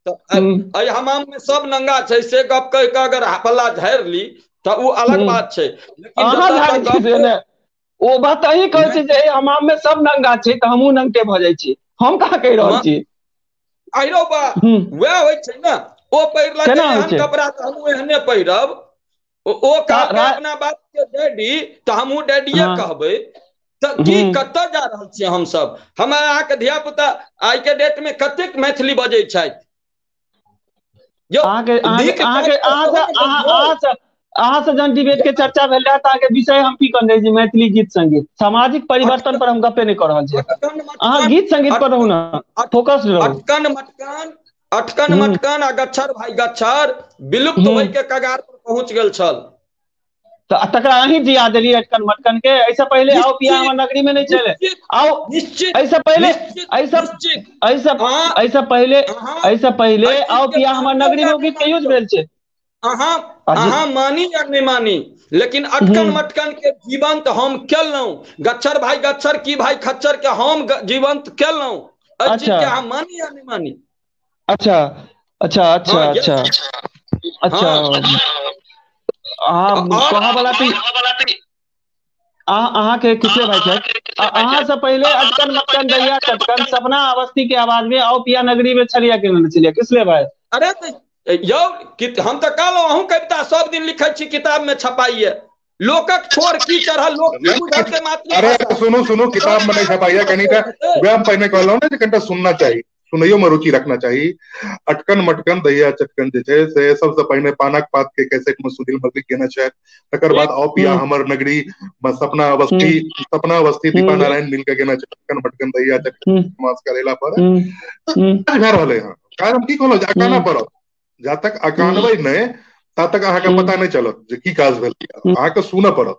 Speaker 2: तऽ हमाम में सब नंगा छै, से गप कह के अगर पल्ला झाड़ ली तऽ वो अलग बात छै।
Speaker 1: लेकिन ओ बात अही कहै छै जे हमाम में सब नंगा छै तऽ हमहूँ नंगटे भऽ जाइ छी, हम कहाँ कहि रहल छी।
Speaker 2: आइरो बा वह होइ छै ना, ओ पहिरलक एहन कपड़ा तऽ हमहूँ एहने पहिरब। ओ कहलकै अपना बाप के डैडी तऽ हमहूँ डैडीए कहबै। तऽ की कतऽ जा रहल छियै हम सब? हमर अहाँ के धिया पुता आइ के डेट में कतेक मैथिली बजै छथि?
Speaker 1: अहाँ से जहन डिबेट के चर्चा भेल रहा तऽ विषय हम की कहने रही, मैथिली गीत संगीत, सामाजिक परिवर्तन पर हम गपे नहीं कर रहल छी। अहाँ गीत संगीत पर रहू ना, फोकस रहू।
Speaker 2: अटकन मटकन आ गच्छर भाई गच्छर विलुप्त होय के कगार पर पहुंच गेल छल।
Speaker 1: तऽ तकरा अहीं जिया देलिए अटकन मटकन के। ऐसा पहले आओ पिया हमर नगरी में नहीं चले, आओ ऐसा पहले आओ पिया हमर नगरी में गीत के यूज भेल छै।
Speaker 2: अहाँ मानी या नहीं मानी, लेकिन अटकन मटकन के जीवंत हम केलहुं, गच्छर भाई गच्छर की भाई खच्चर के हम जीवंत केलहुं। एहि चीज के अहाँ मानी या नहीं मानी?
Speaker 1: अच्छा अच्छा अच्छा अच्छा अच्छा, कहाँ वाला अहाँ के किसले भाई छथि? अहाँ से पहले अटकन मटकन दैया चटकन सपना अवस्थी के आवाज में आओ पिया नगरी में छलिया के न छलिया, किसले भाई?
Speaker 2: अरे यौ हम तऽ कहलहुँ अहूँ कविता सब दिन लिखै छी, किताब में छपाइए। लोकक छोर की चढ़ल, लोक की बुझलकै मातृ।
Speaker 3: अरे सुनू किताब में नहीं छपाइए, कनिटा वह हम पहले कहलहुँ ने जे कनिटा सुनना चाहिए, सुनैयो में रुचि रखना चाहिए। अटकन मटकन दैया चटकन जे छै से सबसे पहिने पानक पात के कैसेट में सुनील मल्लिक गेने छै। तकर बाद आओ पिया हमर नगरी सपना अवस्थी दीपा नारायण मिल के गेने छै। अटकन मटकन दैया चटकन समास करेला पर भए रहले हैं काज। हम की कहलहुँ जे अकाना पड़त, जा तक अकानबै नहीं ता तक अहाँ के पता नहीं चलत जे की काज भेल। अहाँ के सुनऽ पड़त,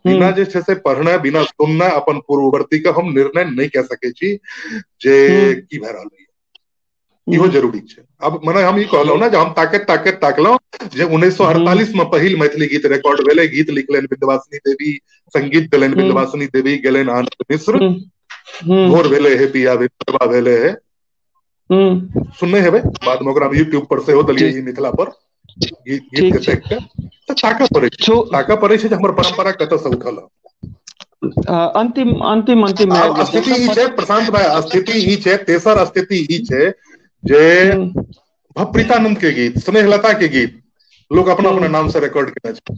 Speaker 3: बिना जे छै से पढ़ना, बिना सुनना अपन पूर्ववर्ती के हम निर्णय नहीं कह सकै छी जे की भए रहल है। इहो जरूरी छै। अब मने हम ई कहलहुँ ना जे हम ताकलहुँ जे 1948 में पहिल मैथिली गीत रिकॉर्ड भेलै। गीत लिखलनि विंध्यवासिनी देवी, संगीत देलनि विंध्यवासिनी देवी, गेलनि आनंद मिश्र, भोर भेले हे पिया विधवा भेले हे, सुनने हेबै। बाद में ओकरा यूट्यूब पर सेहो देलियै मिथिला पर गीत के देख के। ताकऽ पड़ै छै जे हमर परंपरा कतऽ से उठल है।
Speaker 1: अंतिम अंतिम अंतिम में
Speaker 3: आब स्थिति ई छै प्रशांत भाई, स्थिति ई छै, तेसर स्थिति ई छै जे भवप्रीतानंद के गीत, स्नेहलता के गीत लोग अपना अपना नाम से रिकॉर्ड केने छै।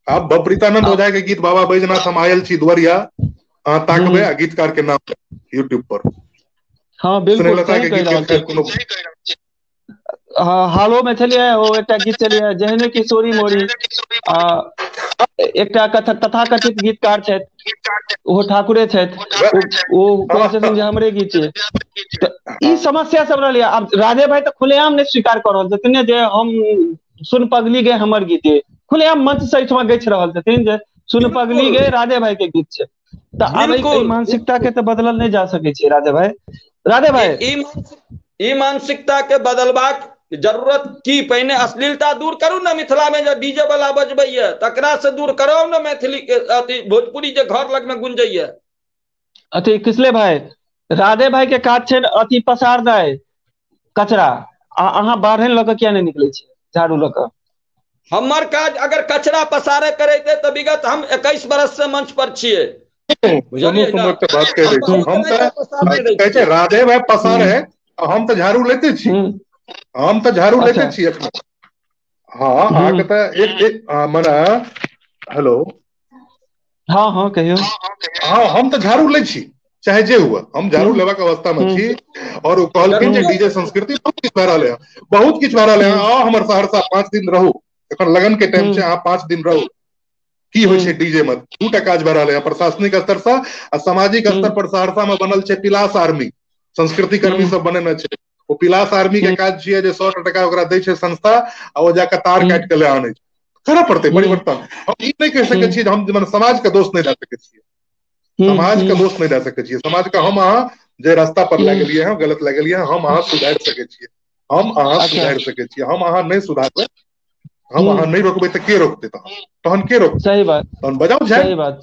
Speaker 3: आब भवप्रीतानंद ओझा के गीत बाबा बैजनाथ हम आयल छी दुआरिया अहाँ ताकबे आ गीतकार के नाम यूट्यूब पर।
Speaker 1: हाँ बिल्कुल
Speaker 3: स्नेहलता
Speaker 1: सही
Speaker 3: के
Speaker 1: कहि रहल
Speaker 3: गीत के
Speaker 1: छी।
Speaker 3: कोनो
Speaker 1: हालो में छलिए ओ एकटा गीत छलिए जेहने किशोरी मोरी, एकटा तथाकथित गीतकार छथि ओहो ठाकुरे छथि, ओ कहै छथिन जे हमरे गीत छै। तऽ ई समस्या सब रहलै। आब राधे भाई तऽ खुलेआम नहि स्वीकार कऽ रहल छथिन जे हम सुन पगली गे हमर गीत है, खुलेआम मंच से एहिठमा गछि रहल छथिन जे सुन पगली गे राधे भाई के गीत छै। तऽ आब एहि मानसिकता के तऽ बदलल नहि जा सकै छै राधे भाई। राधे भाई
Speaker 2: ई मानसिकता के बदलबाक जरूरत की, पहिने अश्लीलता दूर करू ने, मिथिला में जे डीजे वाला बजबैया तकरा से दूर कराउ ने मैथिली के अथी भोजपुरी जे घर लग में गुंजैया।
Speaker 1: अथी किसले भाई राधे भाई के काज छै अथी पसार दाय कचरा, अहाँ बाढ़नि लऽ कऽ किया नहि निकलै छी झाड़ू लऽ कऽ?
Speaker 2: हमर काज अगर कचरा पसारे करैते तऽ विगत हम 21 बरस से मंच पर छियै।
Speaker 3: बुझलियै ना? बात कह रहे छी हम तऽ कहै छै राधे भाई पसारे, हम तऽ झाड़ू लेते छी, हम तऽ झाड़ू लेते छी एखन। हाँ अहाँके तऽ एक मने हेलो
Speaker 1: हाँ हाँ कहियो।
Speaker 3: हाँ हम तऽ झाड़ू लै छी चाहे जे हुआ, हम झाड़ू लेबाक अवस्था में छी। और वो कहलखिन जे डीजे संस्कृति बहुत किछु भए रहलै हँ, बहुत किछु भए रहलै हँ। आओ हमर सहरसा 5 दिन रहू, एखन लगन के टाइम छै, अहाँ 5 दिन रहू। की होइ छै डीजे में दूटा काज भए रहलै हँ, प्रशासनिक स्तर से आ सामाजिक स्तर पर सहरसा में बनल छै पिलास आर्मी, संस्कृति कर्मी सब बनेने छै। वो पिलास आर्मी के काज छियै जे 100 टका ओकरा दै छै संस्था आ वो जाके तार काटि के ले आनै छै। करऽ पड़तै परिवर्तन। हम ई नहि कहि सकै छियै जे हम समाज के दोष नहि दए सकै छियै, समाज के दोष नहीं दे सकै छियै। समाज के हम अहाँ जे रास्ता पर लए गेलियै हैं गलत लए गेलियै हैं, हम अहाँ सुधारि सकै छियै, हम अहाँ सुधारि सकै छियै। हम अहाँ नहीं सुधारबै, हम अहाँ नहीं रोकबै तऽ के रोकतै? तहन के रोकतै?
Speaker 1: सही बात,
Speaker 3: तहन बजाउ झाड़ि,
Speaker 1: सही बात।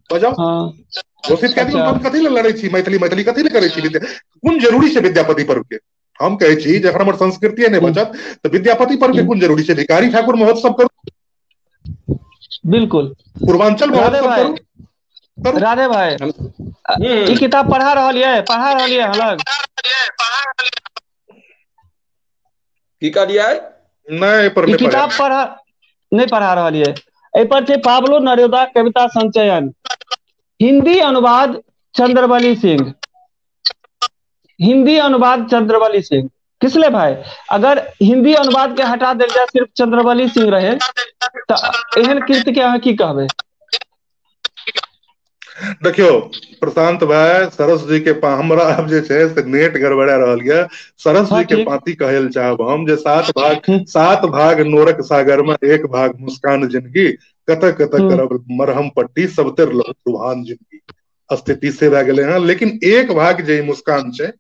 Speaker 3: बजाउ
Speaker 1: हाँ
Speaker 3: घोषित कए दियौ। तहन कथी लए लड़ै छी? मैथिली मैथिली कथी लए करै छी? कोन जरूरी छै विद्यापति पर्व के? हम कहै छी जखन हमर संस्कृतिये नहि बचत तऽ विद्यापति पर्व के कोन जरूरी छै? भिखारी ठाकुर महोत्सव करू,
Speaker 1: बिल्कुल।
Speaker 3: पूर्वांचल
Speaker 1: राधे
Speaker 3: महोत्सव
Speaker 1: भाई,
Speaker 3: करू।
Speaker 1: राधे भाई ई किताब पढ़ा रहलियै अहाँ लग?
Speaker 2: की कहलियै?
Speaker 3: नहीं पर
Speaker 1: ई
Speaker 3: नहीं पढ़े।
Speaker 1: किताब नहीं पढ़ा रहलियै। एहि पर छै पाब्लो नरूदा कविता संचयन, हिंदी अनुवाद चंद्रवली सिंह, हिंदी अनुवाद चंद्रवली सिंह। किसले भाई अगर हिंदी अनुवाद के हटा देल जाए सिर्फ चंद्रवली सिंह रहे तऽ एहन कृति के अहाँ की कहबै?
Speaker 3: देखियो प्रशांत भाई, सरस जी के हमरा अब जे छै से नेट गड़बड़ा रहल ये। सरस जी के पाती कहल चाहब हम जे 7 भाग नोरक सागर में 1 भाग मुस्कान जिंदगी, कत कत करब मरहम पट्टी सब तर लुभान जिंदगी। स्थिति से भए गेलै हँ। लेकिन 1 भाग जे मुस्कान छै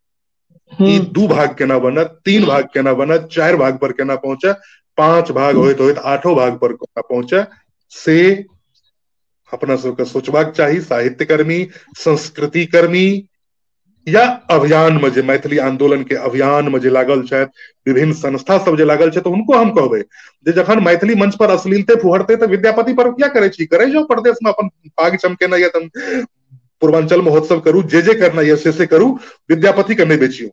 Speaker 3: ई 2 भाग केना बनत, 3 भाग केना बनत, 4 भाग पर केना पहुंचे, 5 भाग होइत होइत 8 भाग पर केना पहुंचे, से अपना सबके सोचबाक चाही। साहित्य कर्मी, संस्कृति कर्मी या अभियान में जे मैथिली आंदोलन के अभियान में जे लागल छथि, विभिन्न संस्था सब जे लागल छै, तो हुनको हम कहबै जे जखन मैथिली मंच पर अश्लीलते फुहरते तऽ विद्यापति पर्व किया करे छी? करे जाओ प्रदेश में अपन पाग चमकेना या पूर्वांचल महोत्सव करू, जे करना ये से करू, विद्यापति के नहीं बेचियो।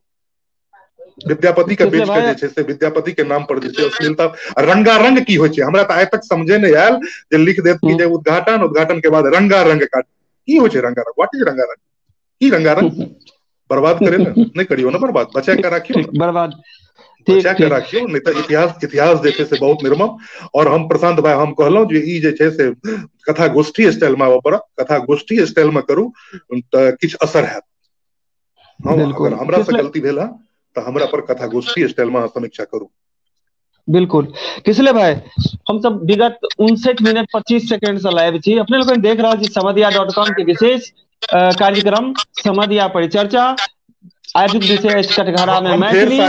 Speaker 3: विद्यापति के बेच के जे छै से विद्यापति के नाम पर जे छै अश्लीलता रंगारंग की होइ छै हमरा तऽ आइ तक समझे नहीं आयल जे लिख देत कि जे उद्घाटन के बाद रंगारंग काट की होइ छै? रंगारंग व्हाट इज रंगारंग? की रंगारंग? बर्बाद करे ना, नहीं करियो ना बर्बाद, बचा के राखियो ना,
Speaker 1: बर्बाद
Speaker 3: बचा के राखियो, नहीं तो इतिहास जे छै से बहुत निर्मम। और हम प्रशांत भाई हम कहलौं जे ई जे छै से कथा गोष्ठी स्टाइल में आबऽ पड़त, कथा गोष्ठी स्टाइल में करू तऽ किछु असर हैत। हम अगर हमरा से गलती भेल है तऽ हमरा पर कथा गोष्ठी स्टाइल में समीक्षा करू।
Speaker 1: बिल्कुल किसले भाई हम सब विगत 59 मिनट 25 सेकंड से लाइव छी। अपने लोग देख रहल छी समधिया.com के विशेष कार्यक्रम समधिया परिचर्चा। आजुक विषय अछि कटघरा में मैथिली।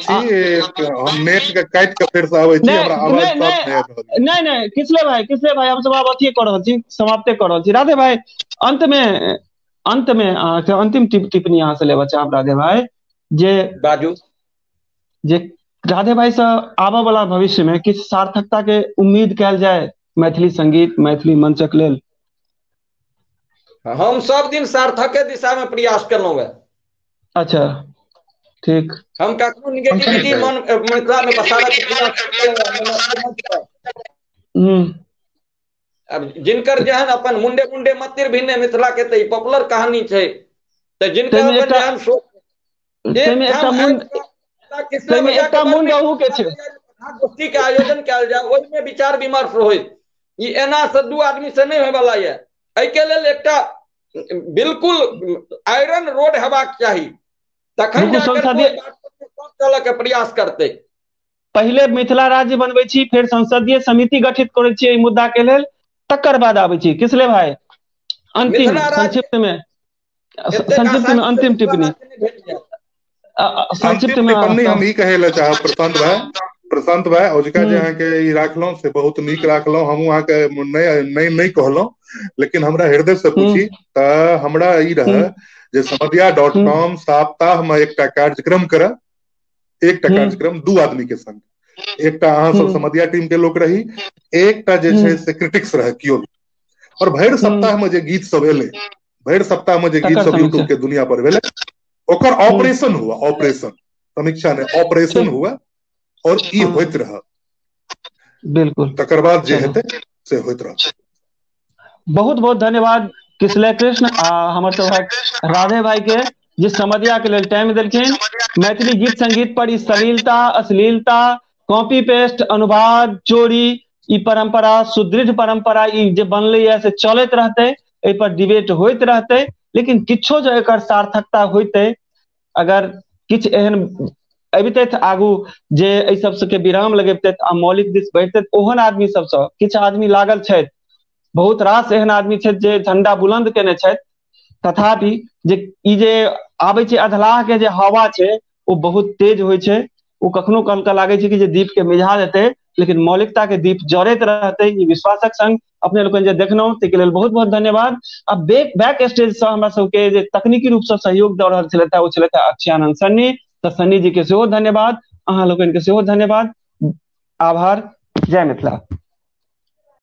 Speaker 3: हम नेट के काट के फिर से आबै छी, हमरा आवाज साफ नहीं आबि रहल।
Speaker 1: नहीं किसले भाई हम सब आब अथी कर रहल छी, समाप्ते कर रहल छी। राधे भाई अंत में अंतिम टिप्पणी अहाँ से लेबऽ चाहब राधे भाई जे
Speaker 2: बाजू
Speaker 1: जे राधे भाई से आबऽ वाला भविष्य में किछु सार्थकता के उम्मीद कयल जाय मैथिली संगीत मैथिली मंचक लेल?
Speaker 2: हम सब दिन सार्थक के दिशा में प्रयास करलहुँ है।
Speaker 1: अच्छा ठीक।
Speaker 2: हम कखनो निगेटिविटी मन मिथिला में पसारऽ के प्रयास नहीं केलहुँ। अब जिनकर जेहन अपन मुंडे मुंडे मतिर भिन्ने मिथिला के त पॉपुलर कहानी छै, त जिनकर अपन जेहन सोच गोष्ठी के आयोजन कयल जाय, ओहिमे विचार विमर्श होय, ई एना से दू आदमी से नहीं होय वाला ये। एहि के लेल एकटा बिल्कुल आयरन रोड हेबाक चाही, तखन चलऽ के प्रयास करते।
Speaker 1: पहले मिथिला राज्य बनबै छी, फिर संसदीय समिति गठित करै छी एहि मुद्दा के लेल, तकर बाद आबै छी। किसले भाई अंतिम संक्षिप्त में अंतिम टिप्पणी संक्षिप्त में
Speaker 3: हम ई कहे ला चाहब प्रशांत भाई ओजका जे अहाँ के ई राखलौं से बहुत नीक राखलौं। हम अहाँ के नहीं कहलौं, लेकिन हमरा हृदय से पूछी त हमरा ई रहे जे समधिया.com सप्ताह में एकटा कार्यक्रम करे, एकटा कार्यक्रम दू आदमी के संग, एकटा अहाँ सब समधिया टीम के लोग रही, एकटा जे छै से क्रिटिक्स रहे कियो, और भरि सप्ताह में जे गीत सब एले, भरि सप्ताह में जे गीत सब यूट्यूब के दुनिया पर भेले, ओकर ऑपरेशन हुआ, ऑपरेशन समीक्षा ने ऑपरेशन हुआ, और ई होइत रहा।
Speaker 1: बिल्कुल
Speaker 3: तकर बाद जे हेते से होइत रहा।
Speaker 1: बहुत बहुत धन्यवाद किसले कृष्ण आ हमर सौभाग्य राधे भाई के जे समधिया के लेल टाइम देलखिन। मैथिली गीत संगीत पर ई सलीलता अश्लीलता कॉपी पेस्ट अनुवाद चोरी ई परंपरा सुदृढ़ परंपरा ई जे बनले है से चलत रहते, एहि पर डिबेट होइत रहते, लेकिन किछो जो एकर सार्थकता होते, अगर किछ एहन अबिते आगू जे एहि सब के विराम लगेबते आ मौलिक दिस बढ़ते, ओहन आदमी सबसे किछ आदमी लागल छथि, बहुत रास एहन आदमी छथि जे झंडा बुलंद केने छथि, तथापि जे ई जे आबै छै अधलाह के जे हवा छै वो बहुत तेज होइ छै, वो कखनो काल का लागे छै कि जे दीप के मिझा देते, लेकिन मौलिकता के दीप जरैत रहते। ई विश्वासक संग अपने लोगन जे देखलहुं ताहि के लेल बहुत बहुत धन्यवाद। अब बैक स्टेज से हमरा सबके जे तकनीकी रूप से सहयोग दऽ रहल छलथि वो छलथि अक्षयानंद सन्नी, तऽ सन्नी जी के सेहो धन्यवाद, अहाँ लोगन के सेहो धन्यवाद, आभार। जय मिथिला।